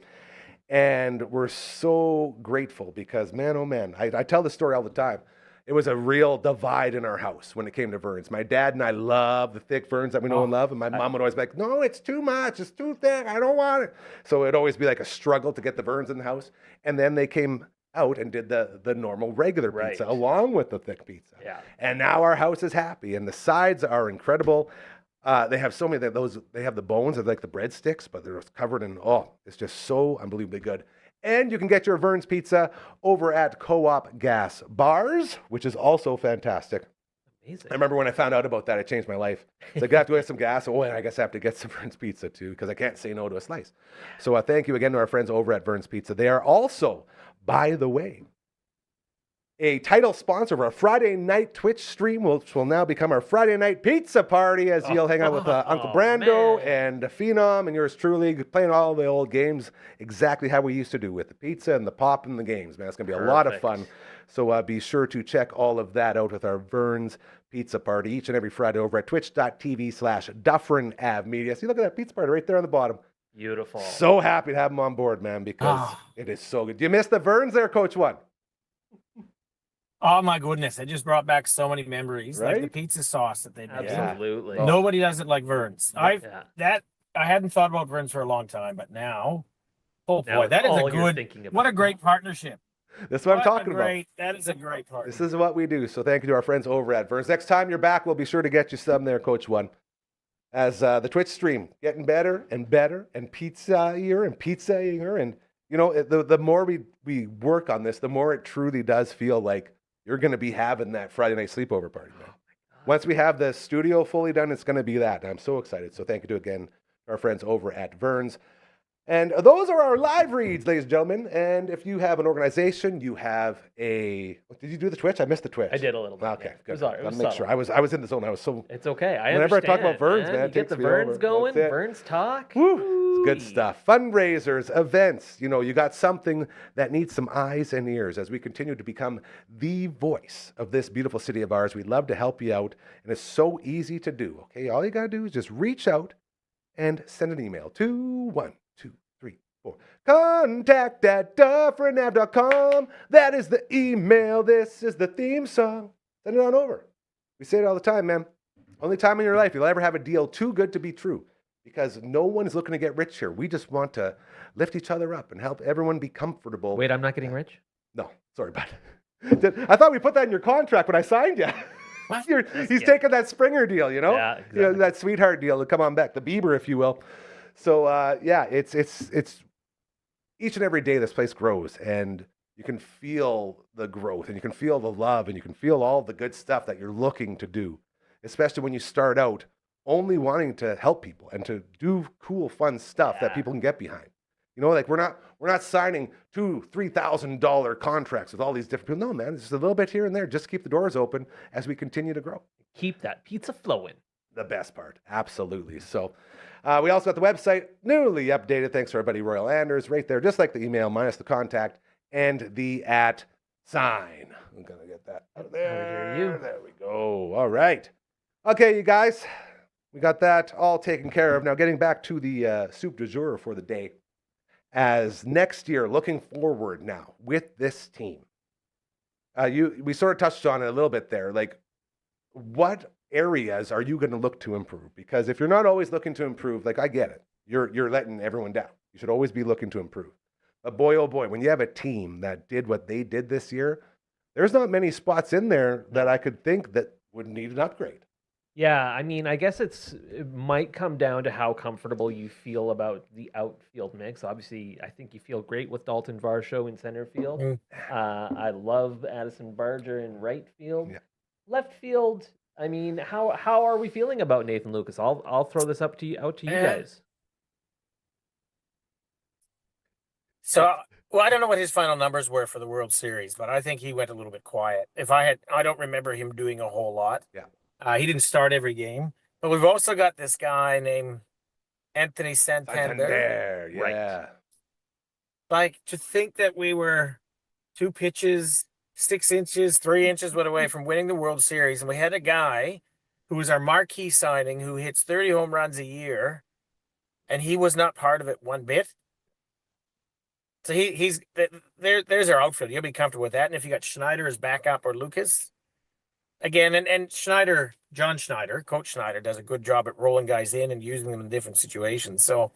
A: And we're so grateful because, man, oh man, I tell this story all the time. It was a real divide in our house when it came to Vern's. My dad and I love the thick Vern's that we know and love. And my mom would always be like, no, it's too much. It's too thick. I don't want it. So it'd always be like a struggle to get the Vern's in the house. And then they came out and did the normal regular pizza along with the thick pizza.
D: Yeah.
A: And now our house is happy. And the sides are incredible. They have so many of those. They have the bones of like the breadsticks, but they're covered in, it's just so unbelievably good. And you can get your Vern's Pizza over at Co-op Gas Bars, which is also fantastic.
D: Amazing.
A: I remember when I found out about that, it changed my life. So I have to get some gas. And I guess I have to get some Vern's Pizza too, because I can't say no to a slice. So thank you again to our friends over at Vern's Pizza. They are also, by the way, a title sponsor of our Friday night Twitch stream, which will now become our Friday night pizza party, as you'll hang out with Uncle Brando and Phenom and yours truly, playing all the old games exactly how we used to do with the pizza and the pop and the games, man. It's going to be a lot of fun. So be sure to check all of that out with our Vern's Pizza Party each and every Friday over at twitch.tv/Dufferin Ave Media. See, look at that pizza party right there on the bottom.
D: Beautiful.
A: So happy to have them on board, man, because it is so good. Do you miss the Vern's there, Coach One?
E: Oh my goodness! It just brought back so many memories,
A: Right?
E: like the pizza sauce that they made.
D: Absolutely.
A: Yeah.
E: Nobody does it like Vern's. I
D: Yeah.
E: hadn't thought about Vern's for a long time, but now,
D: Now
E: boy,
D: it's
E: that is
D: all
E: a
D: you're
E: good.
D: thinking about.
E: What a great partnership!
A: That's what I'm talking about.
E: That is a great partnership.
A: This is what we do. So thank you to our friends over at Vern's. Next time you're back, we'll be sure to get you some there, Coach One. as the Twitch stream getting better and better and pizza-ier and pizza-ier. And, you know, the more we work on this, the more it truly does feel like you're going to be having that Friday night sleepover party, man. Once we have the studio fully done, it's going to be that. And I'm so excited. So thank you again to our friends over at Vern's. And those are our live reads, ladies and gentlemen. And if you have an organization, you have a... Did you do the Twitch? I missed the Twitch.
D: I did a little bit.
A: Okay,
D: Yeah.
A: good.
D: It was all right. It was
A: Make sure. I was in the zone. I was so...
D: It's okay.
A: Whenever I talk about Verns, man,
D: you
A: it
D: get
A: takes
D: the
A: me
D: Verns
A: over.
D: going.
A: That's it.
D: Verns talk.
A: Woo. It's good
D: Ooh-wee.
A: stuff. Fundraisers, events. You know, you got something that needs some eyes and ears as we continue to become the voice of this beautiful city of ours. We'd love to help you out, and it's so easy to do. Okay, all you got to do is just reach out and send an email to contact@dufferinave.com. That is the email. This is the theme song. Send it on over. We say it all the time, man. Only time in your life you'll ever have a deal too good to be true, because no one is looking to get rich here. We just want to lift each other up and help everyone be comfortable.
D: Wait, I'm not getting rich?
A: No, sorry, bud. I thought we put that in your contract when I signed you. He's taking that Springer deal, you know?
D: Yeah, exactly.
A: You know, that sweetheart deal to come on back, the Bieber, if you will. So, yeah, it's each and every day this place grows, and you can feel the growth, and you can feel the love, and you can feel all the good stuff that you're looking to do, especially when you start out only wanting to help people and to do cool, fun stuff that people can get behind. You know, like we're not signing $2,000-$3,000 contracts with all these different people. No, man, it's just a little bit here and there. Just keep the doors open as we continue to grow.
D: Keep that pizza flowing.
A: The best part, absolutely. So we also got the website newly updated, thanks to our buddy Royal Anders, right there, just like the email, minus the contact and the @ sign. I'm gonna get that out of there. There we go. All right. Okay, you guys, we got that all taken care of. Now, getting back to the soup du jour for the day, as next year, looking forward now with this team. We sort of touched on it a little bit there. Like, what areas are you going to look to improve? Because if you're not always looking to improve, like I get it, you're letting everyone down. You should always be looking to improve. But boy, oh boy, when you have a team that did what they did this year, there's not many spots in there that I could think that would need an upgrade.
D: Yeah, I mean, I guess it might come down to how comfortable you feel about the outfield mix. Obviously, I think you feel great with Dalton Varsho in center field. I love Addison Barger in right field.
A: Yeah.
D: Left field, I mean, how are we feeling about Nathan Lucas? I'll throw this out to you guys.
E: So, well, I don't know what his final numbers were for the World Series, but I think he went a little bit quiet. I don't remember him doing a whole lot.
A: Yeah.
E: He didn't start every game, but we've also got this guy named Anthony Santander.
A: Yeah.
D: Right.
E: Like, to think that we were 2 pitches, 6 inches, 3 inches away from winning the World Series, and we had a guy who was our marquee signing who hits 30 home runs a year, and he was not part of it one bit. So there's our outfield. You'll be comfortable with that. And if you got Schneider as backup or Lucas, again, and Schneider, John Schneider, Coach Schneider, does a good job at rolling guys in and using them in different situations. So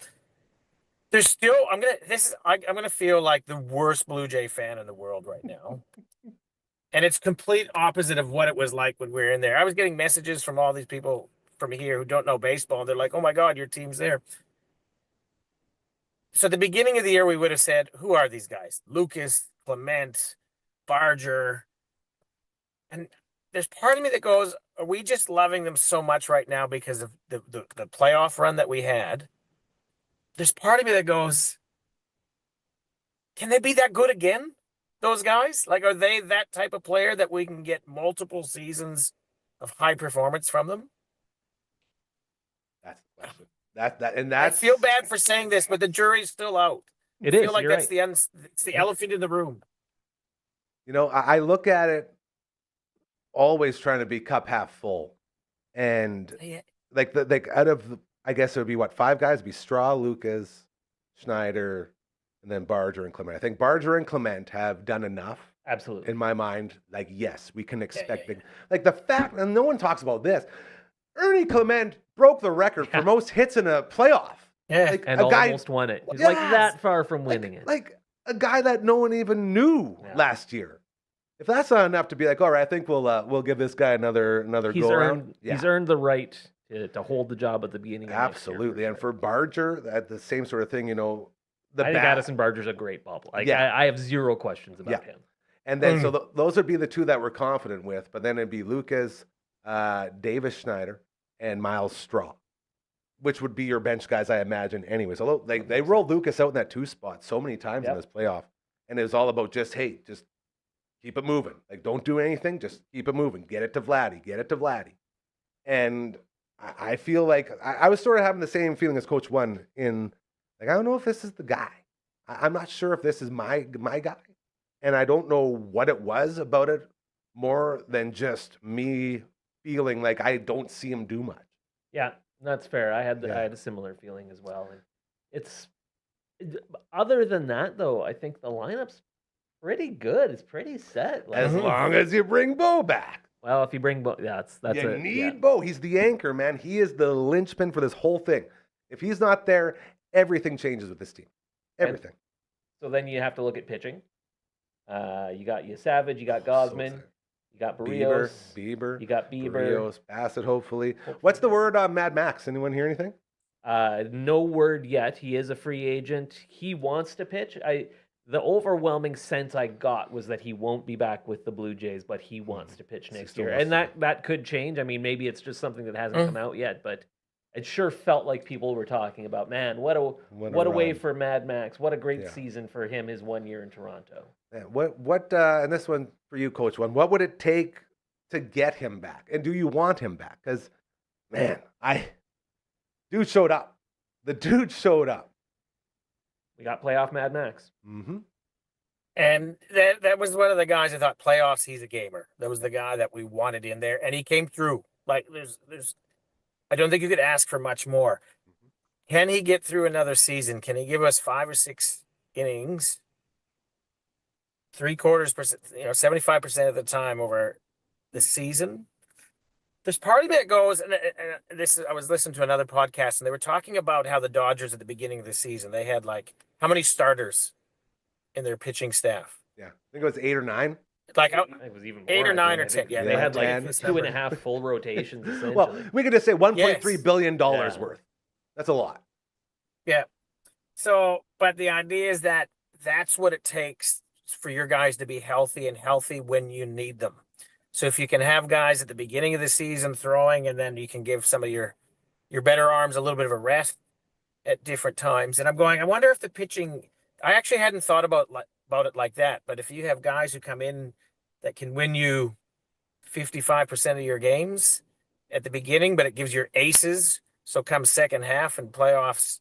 E: there's still I'm gonna feel like the worst Blue Jay fan in the world right now. And it's complete opposite of what it was like when we were in there. I was getting messages from all these people from here who don't know baseball, and they're like, "Oh my God, your team's there." So at the beginning of the year, we would have said, who are these guys? Lucas, Clement, Barger. And there's part of me that goes, are we just loving them so much right now because of the playoff run that we had? There's part of me that goes, can they be that good again, those guys? Like, are they that type of player that we can get multiple seasons of high performance from them?
A: That's the question. I
E: feel bad for saying this, but the jury's still out. I feel like that's
D: right.
E: it's the elephant in the room.
A: You know, I look at it always trying to be cup half full, and like out of I guess it would be 5 guys? It'd be Straw, Lucas, Schneider, and then Barger and Clement. I think Barger and Clement have done enough.
D: Absolutely.
A: In my mind, like, yes, we can expect it. Like the fact, and no one talks about this, Ernie Clement broke the record for most hits in a playoff.
E: Yeah.
A: Like
D: And almost won it. He's like that far from winning it.
A: Like a guy that no one even knew last year. If that's not enough to be like, all right, I think we'll give this guy another go around.
D: He's earned the right to hold the job at the beginning of next year,
A: Absolutely. And
D: sure.
A: for Barger, that the same sort of thing,
D: I think Addison Barger's a great bubble. Like, I have zero questions about him.
A: And then, so those would be the two that we're confident with. But then it'd be Lucas, Davis Schneider, and Miles Straw, which would be your bench guys, I imagine, anyways. Although they rolled Lucas out in that 2 spot so many times in this playoff. And it was all about just keep it moving. Like, don't do anything. Just keep it moving. Get it to Vladdy. And I feel like I was sort of having the same feeling as Coach One in, like, I don't know if this is the guy. I'm not sure if this is my guy. And I don't know what it was about it more than just me feeling like I don't see him do much.
D: Yeah, that's fair. I had a similar feeling as well. And other than that, though, I think the lineup's pretty good. It's pretty set. Like,
A: As long as you bring Bo back.
D: Well, if you bring Bo, that's
A: you need Bo. He's the anchor, man. He is the linchpin for this whole thing. If he's not there, everything changes with this team. Everything.
D: So then you have to look at pitching. You got Savage, you got Gosman, you got Barrios,
A: Bieber,
D: you got Bieber,
A: Barrios, Bassett, hopefully. What's the word on Mad Max? Anyone hear anything?
D: No word yet. He is a free agent. He wants to pitch. The overwhelming sense I got was that he won't be back with the Blue Jays, but he wants to pitch next year. And that could change. I mean, maybe it's just something that hasn't come out yet, but it sure felt like people were talking about, man, what a way for Mad Max. What a great season for him, his 1 year in Toronto.
A: Man, what and this one for you, Coach One, what would it take to get him back? And do you want him back? Because, man, dude showed up. The dude showed up.
D: We got playoff Mad Max.
A: Mm-hmm.
E: And that was one of the guys I thought playoffs, he's a gamer. That was the guy that we wanted in there, and he came through. Like, there's I don't think you could ask for much more. Can he get through another season? Can he give us 5 or 6 innings, 3/4%, 75% of the time over the season? There's part of me that goes, and I was listening to another podcast, and they were talking about how the Dodgers at the beginning of the season, they had like how many starters in their pitching staff?
A: Yeah, I think it was 8 or 9.
E: Like
D: I think it was even more,
E: 8 or 9 or
D: I think
E: 10. Yeah,
D: they had like
A: 10.
D: 2.5 full rotations essentially.
A: Well, we could just say $1.3 billion worth. That's a lot.
E: Yeah. So, but the idea is that that's what it takes for your guys to be healthy and healthy when you need them. So if you can have guys at the beginning of the season throwing, and then you can give some of your better arms a little bit of a rest at different times. And I wonder if the pitching, I actually hadn't thought about it like that. But if you have guys who come in that can win you 55% of your games at the beginning, but it gives your aces. So come second half and playoffs,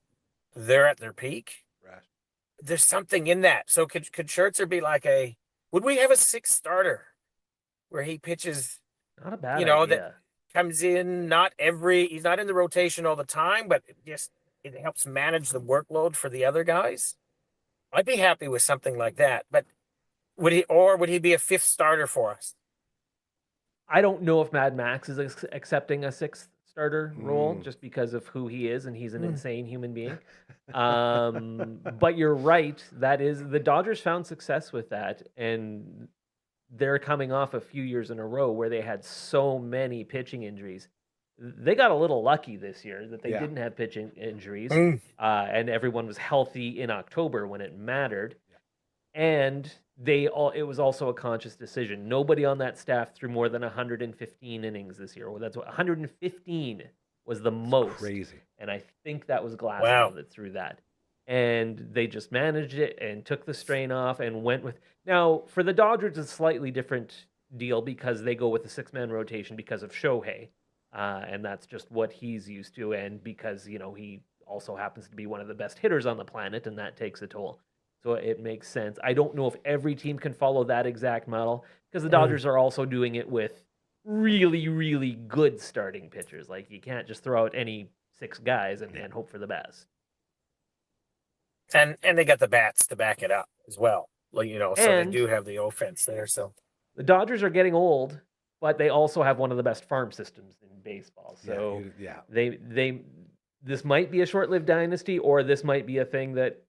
E: they're at their peak.
A: Right.
E: There's something in that. So could Scherzer be like would we have a 6th starter where he pitches,
D: not a bad idea.
E: That comes in, he's not in the rotation all the time, but it helps manage the workload for the other guys? I'd be happy with something like that. But would he be a 5th starter for us?
D: I don't know if Mad Max is accepting a 6th starter role just because of who he is, and he's an insane human being. But you're right. The Dodgers found success with that, and they're coming off a few years in a row where they had so many pitching injuries. They got a little lucky this year that they didn't have pitching injuries, and everyone was healthy in October when it mattered. And it was also a conscious decision. Nobody on that staff threw more than 115 innings this year. Well, that's 115 was the most.
A: Crazy.
D: And I think that was Glasnow that threw that. And they just managed it and took the strain off and went with. Now, for the Dodgers, it's a slightly different deal because they go with a 6-man rotation because of Shohei. And that's just what he's used to. And because, he also happens to be one of the best hitters on the planet, and that takes a toll. So it makes sense. I don't know if every team can follow that exact model because the Dodgers are also doing it with really, really good starting pitchers. Like, you can't just throw out any 6 guys and hope for the best.
E: And they got the bats to back it up as well. So they do have the offense there. So
D: the Dodgers are getting old, but they also have one of the best farm systems in baseball. So this might be a short-lived dynasty, or this might be a thing that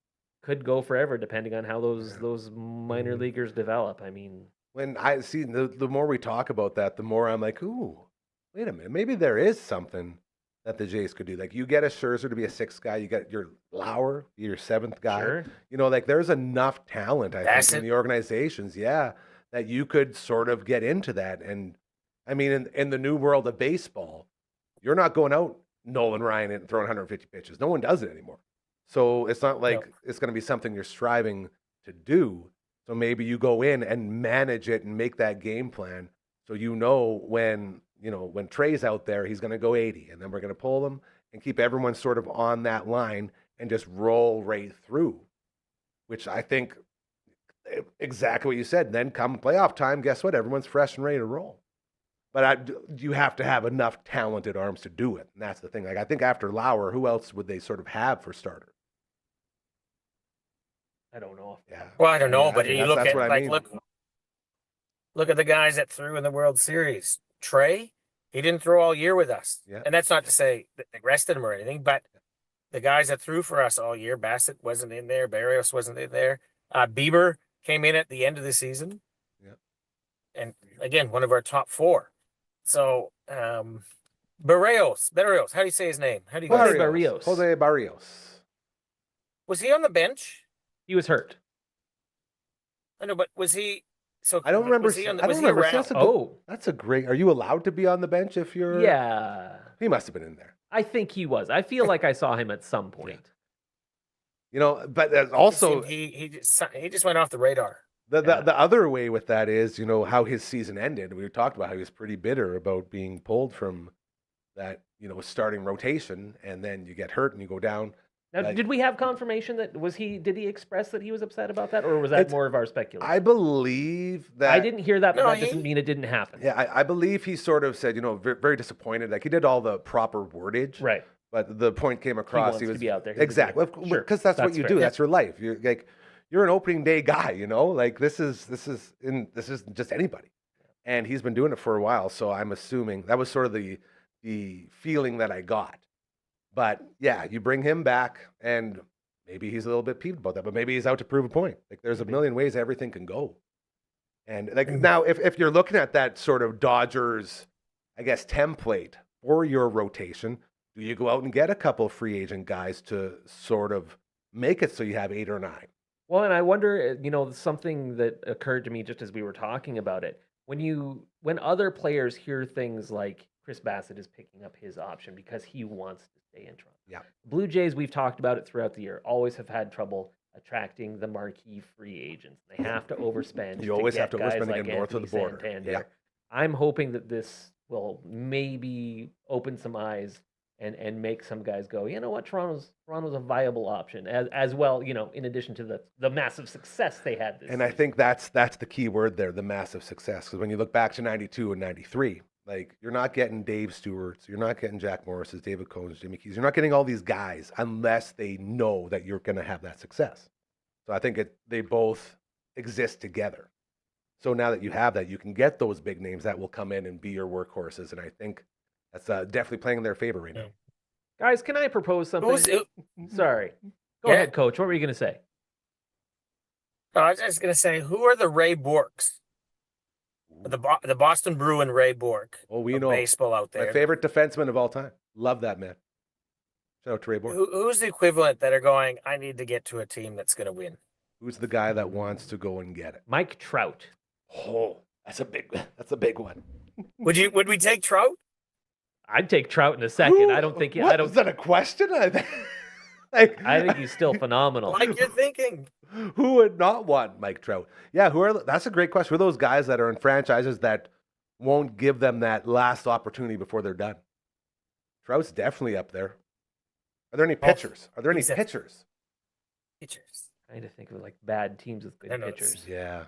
D: could go forever, depending on how those minor leaguers develop. I mean,
A: when I see the more we talk about that, the more I'm like, ooh, wait a minute, maybe there is something that the Jays could do. Like you get a Scherzer to be a 6th guy, you get your Lauer, your 7th guy.
D: Sure.
A: You know, like there's enough talent, I think, in the organizations, that you could sort of get into that. And I mean, in the new world of baseball, you're not going out Nolan Ryan and throwing 150 pitches. No one does it anymore. So it's not like it's going to be something you're striving to do. So maybe you go in and manage it and make that game plan. So when Trey's out there, he's going to go 80, and then we're going to pull him and keep everyone sort of on that line and just roll right through, which I think exactly what you said. Then come playoff time, guess what? Everyone's fresh and ready to roll. But you have to have enough talented arms to do it, and that's the thing. Like I think after Lauer, who else would they sort of have for starter?
D: I don't know.
A: Yeah.
E: Well, I don't know,
A: mean,
E: but you look at
A: what I mean.
E: look at the guys that threw in the World Series. Trey, he didn't throw all year with us, and that's not to say that they rested him or anything, but the guys that threw for us all year, Bassett wasn't in there, Barrios wasn't in there, Bieber came in at the end of the season, and again, one of our top 4. So, Barrios, how do you say his name? How do you
D: Jose Barrios.
A: Jose Barrios.
E: Was he on the bench?
D: He was hurt.
E: I know, but was he? So
A: I don't remember.
E: Was he on the,
A: I
E: was
A: don't
E: he
A: remember.
E: around?
A: That's a great. Are you allowed to be on the bench if you're?
D: Yeah.
A: He must have been in there.
D: I think he was. I feel like I saw him at some point.
A: You know, but also
E: he just went off the radar.
A: The other way with that is, how his season ended. We talked about how he was pretty bitter about being pulled from that, starting rotation, and then you get hurt and you go down.
D: Now, did we have confirmation that did he express that he was upset about that, or was that more of our speculation?
A: I believe that
D: I didn't hear that, but that doesn't mean it didn't happen.
A: Yeah, I believe he sort of said, very, very disappointed. Like he did all the proper wordage,
D: right?
A: But the point came across.
D: He was to be out there.
A: Exactly, because that's what you do. That's your life. You're like, you're an opening day guy, Like this is just anybody, and he's been doing it for a while. So I'm assuming that was sort of the feeling that I got. But yeah, you bring him back, and maybe he's a little bit peeved about that, but maybe he's out to prove a point. Like there's a million ways everything can go. And like now, if you're looking at that sort of Dodgers, I guess, template for your rotation, do you go out and get a couple of free agent guys to sort of make it so you have 8 or 9?
D: Well, and I wonder, something that occurred to me just as we were talking about it, when other players hear things like Chris Bassett is picking up his option because he wants to stay in Toronto.
A: Yeah.
D: Blue Jays, we've talked about it throughout the year, always have had trouble attracting the marquee free agents. They have to overspend.
A: You always have to overspend
D: like
A: to get north of the border.
D: Santander.
A: Yeah.
D: I'm hoping that this will maybe open some eyes and make some guys go, you know what, Toronto's a viable option as well, in addition to the massive success they had this season.
A: I think that's the key word there, the massive success. Because when you look back to 92 and 93, like you're not getting Dave Stewart's, you're not getting Jack Morris's, David Cohn's, Jimmy Keys. You're not getting all these guys unless they know that you're going to have that success. So I think they both exist together. So now that you have that, you can get those big names that will come in and be your workhorses. And I think that's definitely playing in their favor right now.
D: Guys, can I propose something? Sorry. Go ahead, Coach. What were you going to say?
E: I was just going to say, who are the Ray Borks? The Boston Bruin Ray Bork.
A: Oh, we know.
E: Baseball out there.
A: My favorite defenseman of all time. Love that man. Shout out to Ray Bork.
E: Who's the equivalent that are going, I need to get to a team that's going to win?
A: Who's the guy that wants to go and get it?
D: Mike Trout.
A: Oh, that's a big one.
E: Would we take Trout?
D: I'd take Trout in a second. I don't think.
A: Is that a question?
D: I think he's still phenomenal.
E: Like you're thinking.
A: Who would not want Mike Trout? Yeah, that's a great question. Who are those guys that are in franchises that won't give them that last opportunity before they're done? Trout's definitely up there. Are there any pitchers? Are there any pitchers?
E: Pitchers.
D: Trying to think of like bad teams with good pitchers.
A: Yeah.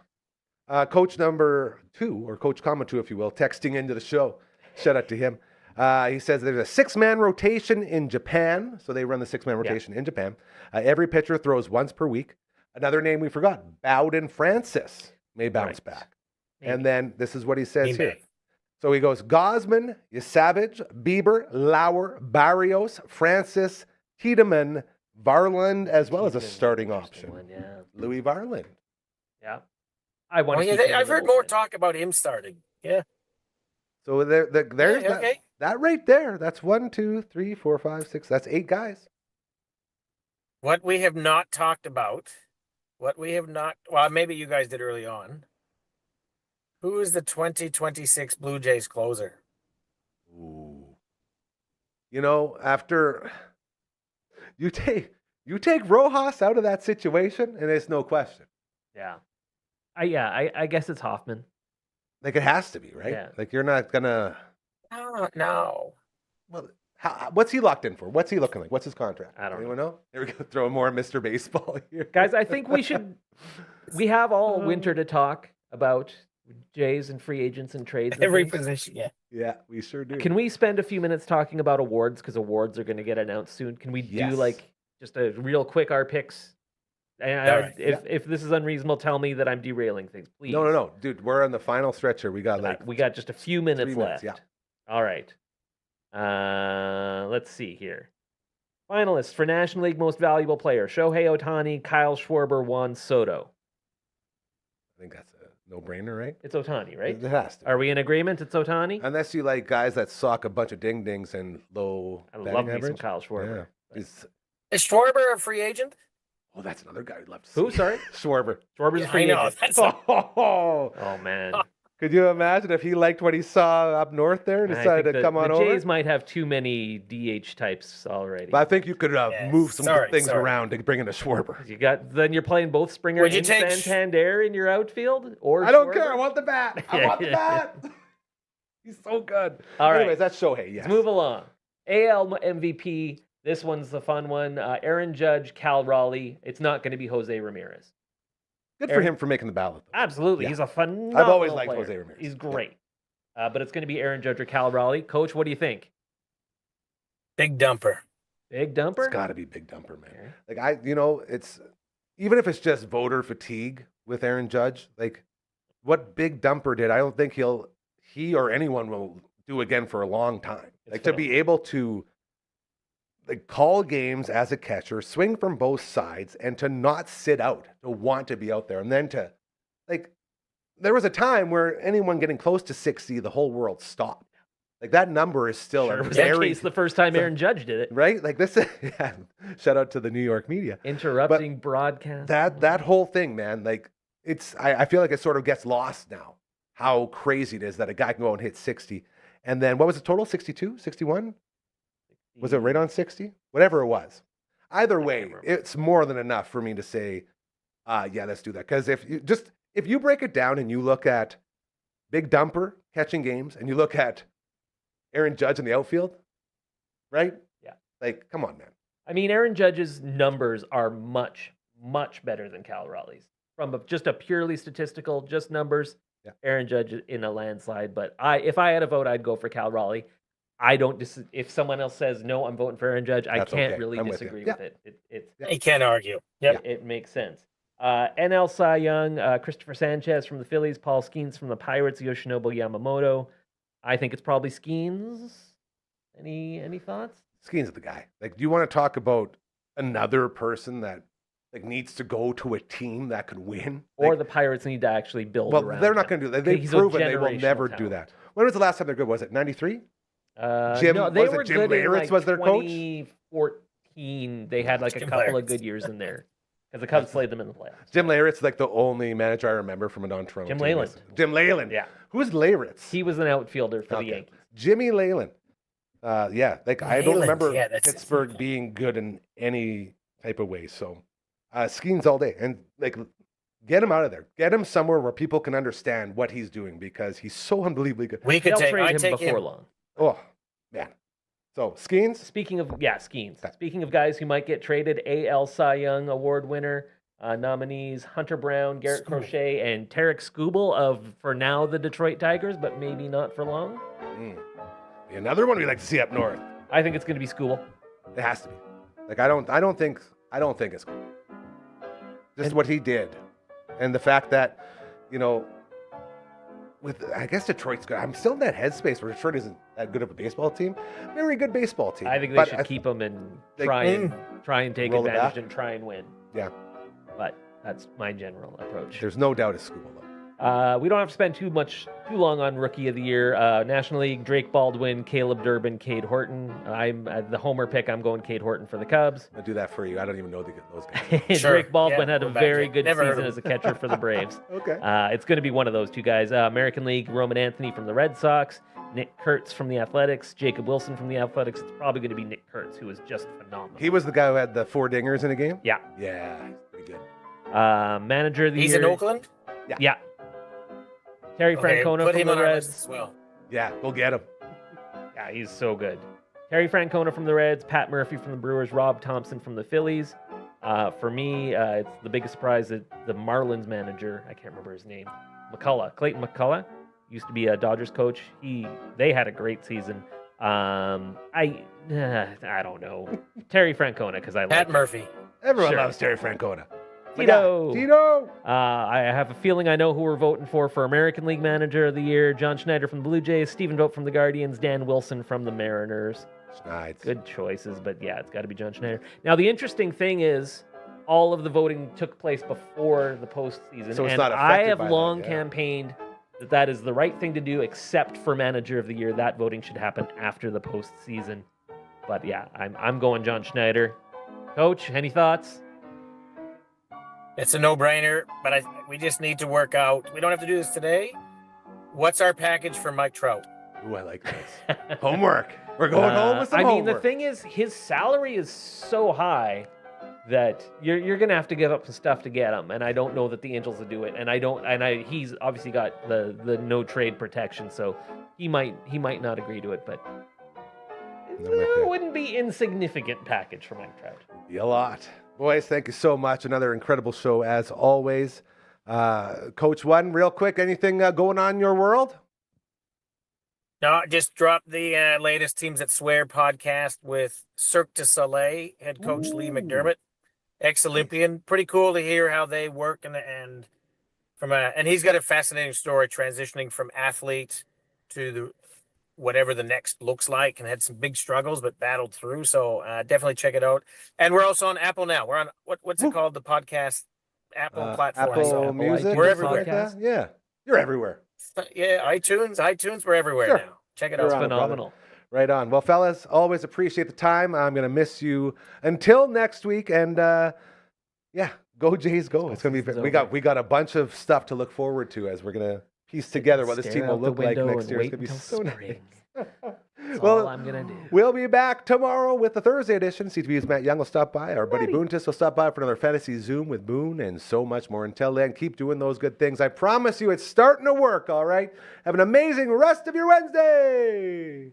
A: Coach number 2, or Coach Comma 2, if you will, texting into the show. Shout out to him. He says there's a 6-man rotation in Japan. So they run the 6-man rotation in Japan. Every pitcher throws once per week. Another name we forgot, Bowden Francis, may bounce back. Maybe. And then this is what he says here. So he goes, Gosman, Yasavage, Bieber, Lauer, Barrios, Francis, Tiedemann, Varland, as well as a starting option. Louis Varland.
D: Yeah. I've
E: heard more talk about him starting. Yeah.
A: So there's that.
E: Okay.
A: that right there. That's 1, 2, 3, 4, 5, 6. That's 8 guys.
E: What we have not talked about, well, maybe you guys did early on. Who is the 2026 Blue Jays closer?
A: Ooh. You know, after you take Rojas out of that situation, and it's no question.
D: Yeah. I guess it's Hoffman.
A: Like, it has to be, right?
D: Yeah.
A: Like, you're not gonna.
E: No.
A: Well, what's he locked in for? What's he looking like? What's his contract?
D: I don't
A: Anyone know? Here we go. Throw more Mr. Baseball here.
D: Guys, I think we have all winter to talk about Jays and free agents and trades. And
E: Every
D: things.
E: position, yeah.
A: Yeah, we sure do.
D: Can we spend a few minutes talking about awards? Because awards are going to get announced soon. Can we
A: Yes.
D: do like just a real quick our picks? And
E: All right.
D: if this is unreasonable, tell me that I'm derailing things, please.
A: No, dude. We're on the final stretch here. We got like
D: we got just a few minutes
A: 3 minutes,
D: left.
A: yeah.
D: All right. Let's see here. Finalists for National League Most Valuable Player: Shohei Ohtani, Kyle Schwarber, Juan Soto.
A: I think that's a no-brainer, right?
D: It's Ohtani, right?
A: It has to.
D: Are we in agreement? It's Ohtani.
A: Unless you like guys that sock a bunch of ding-dings and low
D: I
A: batting
D: love me some
A: average.
D: Kyle Schwarber.
A: Yeah. He's-
E: Is Schwarber a free agent?
A: Oh, that's another guy I'd love to see.
D: Who? Sorry,
A: Schwarber.
D: Schwarber's a
E: Yeah,
D: free
E: I know.
D: agent.
E: That's
A: Oh,
D: Oh man.
A: could you imagine if he liked what he saw up north there and
D: I
A: decided
D: think
A: to come on
D: the
A: over?
D: Jays might have too many DH types already.
A: But I think you could
E: Yeah,
A: move some
E: sorry,
A: things
E: sorry.
A: around to bring in a Schwarber.
D: Then you're playing both Springer
E: Would you
D: and
E: take
D: Santander in your outfield, or
A: I don't
D: Schwarber?
A: care. I want the bat. I want the bat. He's so good.
D: All right.
A: Anyways, that's Shohei. Yes.
D: Let's move along. AL MVP. This one's the fun one. Aaron Judge, Cal Raleigh. It's not going to be Jose Ramirez.
A: Good for him for making the ballot. Though.
D: Absolutely.
A: Yeah.
D: He's a phenomenal
A: I've always liked
D: player.
A: Jose Ramirez.
D: He's
A: Yeah.
D: great. But it's going to be Aaron Judge or Cal Raleigh. Coach, what do you think?
E: Big dumper.
D: Big dumper?
A: It's got to be Big Dumper, man.
D: Okay.
A: Like it's even if it's just voter fatigue with Aaron Judge. Like what Big Dumper did, I don't think he or anyone will do again for a long time.
D: It's
A: Like to be able to like call games as a catcher, swing from both sides, and to not sit out, to want to be out there, and then to like. There was a time where anyone getting close to 60, the whole world stopped. Like that number is still
D: Sure
A: a
D: was that
A: very
D: case the first time Aaron Judge did it.
A: right. Like this, yeah, shout out to the New York media.
D: Interrupting broadcast.
A: That whole thing, man. Like I feel like it sort of gets lost now. How crazy it is that a guy can go and hit 60, and then what was the total? 62, 61? Was it right on 60? Whatever it was. Either way,
D: remember.
A: it's more than enough for me to say, yeah, let's do that. Because if you break it down and you look at Big Dumper catching games and you look at Aaron Judge in the outfield, right?
D: Yeah.
A: Like, come on, man.
D: I mean, Aaron Judge's numbers are much, much better than Cal Raleigh's. From just a purely statistical, just numbers,
A: Yeah.
D: Aaron Judge in a landslide. But if I had a vote, I'd go for Cal Raleigh. I don't. If someone else says no, I'm voting for Aaron Judge. I
A: That's
D: can't
A: okay.
D: really
A: I'm with you.
D: disagree
A: Yeah.
D: with it.
E: You can't argue. Yep.
D: It makes sense. NL Cy Young, Christopher Sanchez from the Phillies, Paul Skeens from the Pirates, Yoshinobu Yamamoto. I think it's probably Skeens. Any thoughts?
A: Skeen's the guy. Like, do you want to talk about another person that like needs to go to a team that could win?
D: Or
A: Like,
D: the Pirates need to actually build
A: well,
D: around
A: they're not
D: him.
A: going to do that. They've
D: He's a
A: proven they will
D: generational
A: never do
D: talent.
A: that. When was the last time they're good? Was it 93?
D: Jim, no, they
A: was it
D: were
A: Jim
D: good in
A: Leyritz
D: like
A: was their coach?
D: 2014. They had like a
E: Jim
D: couple of
E: Leyritz.
D: good years in there because the Cubs played them in the playoffs.
A: Jim Leyritz, like the only manager I remember from a non-Toronto
D: Jim
A: team.
D: Leyland.
A: Jim Leyland.
D: Yeah,
A: Who's Leyritz?
D: he was an outfielder for the
A: Okay.
D: Yankees.
A: Jimmy Leyland. Yeah, like I don't
E: Leyland,
A: remember
E: yeah, that's-
A: Pittsburgh being good in any type of way. So, Skeens all day, and like get him out of there. Get him somewhere where people can understand what he's doing because he's so unbelievably good.
E: We could
D: They'll
E: take.
D: trade
E: I
D: him
E: take
D: before
E: him.
D: long.
A: Oh man. So Skeens.
D: Speaking of Skeens.
A: Okay.
D: Speaking of guys who might get traded, AL Cy Young Award winner nominees Hunter Brown, Garrett Crochet, and Tarek Skubal of for now the Detroit Tigers, but maybe not for long.
A: Be another one we like to see up north.
D: I think it's going to be Skubal.
A: It has to be. Like I don't think it's cool. Just what he did, and the fact that, with I guess Detroit's good. I'm still in that headspace where Detroit isn't that good of a baseball team. Very good baseball team.
D: I think they
A: But
D: should keep him and
A: They-
D: try and take
A: Roll it
D: advantage
A: back?
D: and try and win.
A: Yeah.
D: But that's my general approach.
A: There's no doubt it's Scuba though.
D: We don't have to spend too long on Rookie of the Year. National League, Drake Baldwin, Caleb Durbin, Cade Horton. I'm the homer pick. I'm going Cade Horton for the Cubs.
A: I'll do that for you. I don't even know those guys.
E: Sure.
D: Drake Baldwin
E: Yeah,
D: had a
E: we're back
D: very
E: here.
D: good
E: Never heard
D: season
E: of
D: as a catcher for the Braves.
A: Okay.
D: It's going to be one of those two guys. American League, Roman Anthony from the Red Sox, Nick Kurtz from the Athletics, Jacob Wilson from the Athletics. It's probably going to be Nick Kurtz, who is just phenomenal.
A: He was the guy who had the 4 dingers in a game?
D: Yeah.
A: Yeah, he's pretty good.
D: Manager of the
E: He's
D: Year.
E: in Oakland.
D: Yeah. Terry
E: Okay,
D: Francona
E: put
D: from
E: him
D: the
E: on our
D: Reds.
E: list as well.
A: Yeah, go get him.
D: Yeah, he's so good. Terry Francona from the Reds, Pat Murphy from the Brewers, Rob Thompson from the Phillies. For me, it's the biggest surprise that the Marlins manager, I can't remember his name, Clayton McCullough, used to be a Dodgers coach. They had a great season. I don't know. Terry Francona, because I like
E: Pat
D: him.
E: Murphy.
A: Everyone
D: Sure.
A: loves Terry Francona.
D: Tito.
A: Tito.
D: I have a feeling I know who we're voting for American League Manager of the Year. John Schneider from the Blue Jays, Stephen Vogt from the Guardians, Dan Wilson from the Mariners.
A: Schneid's.
D: Good choices, but yeah, it's got to be John Schneider. Now, the interesting thing is all of the voting took place before the postseason,
A: So it's
D: and
A: not
D: I
A: affected
D: have
A: by that,
D: long
A: yeah.
D: campaigned that is the right thing to do, except for Manager of the Year. That voting should happen after the postseason. But yeah, I'm going John Schneider. Coach, any thoughts?
E: It's a no-brainer, but we just need to work out. We don't have to do this today. What's our package for Mike Trout?
A: Ooh, I like this. Homework. We're going home with some
D: I mean,
A: homework.
D: the thing is, his salary is so high that you're gonna have to give up some stuff to get him, and I don't know that the Angels will do it. And he's obviously got the no trade protection, so he might not agree to it, but it wouldn't be insignificant package for Mike Trout.
A: Be a lot. Boys, thank you so much. Another incredible show as always. Coach One, real quick, anything going on in your world?
E: No, just dropped the latest Teams That Swear podcast with Cirque du Soleil head coach Lee McDermott, ex-Olympian. Pretty cool to hear how they work and he's got a fascinating story transitioning from athlete to whatever the next looks like, and had some big struggles but battled through. So definitely check it out. And we're also on Apple now. We're on what's it called? The podcast Apple platform.
A: Apple
E: So
A: Music.
E: we're
A: or something
E: everywhere.
A: like that? Yeah, you're everywhere.
E: Yeah, iTunes, we're everywhere
A: Sure.
E: now. Check it
A: You're
E: out.
A: on it, brother.
D: Phenomenal.
A: Right on. Well, fellas, always appreciate the time. I'm gonna miss you until next week, and yeah, go Jays, go! It's gonna be.
D: Season's
A: We got a bunch of stuff to look forward to as we're gonna piece together what this team will look like next year. It's gonna be so nice.
D: That's
A: Well,
D: all I'm gonna do.
A: We'll be back tomorrow with the Thursday edition. CTV's Matt Young will stop by. Our buddy Boontis will stop by for another Fantasy Zoom with Boone and so much more. Until then, keep doing those good things. I promise you it's starting to work, all right? Have an amazing rest of your Wednesday.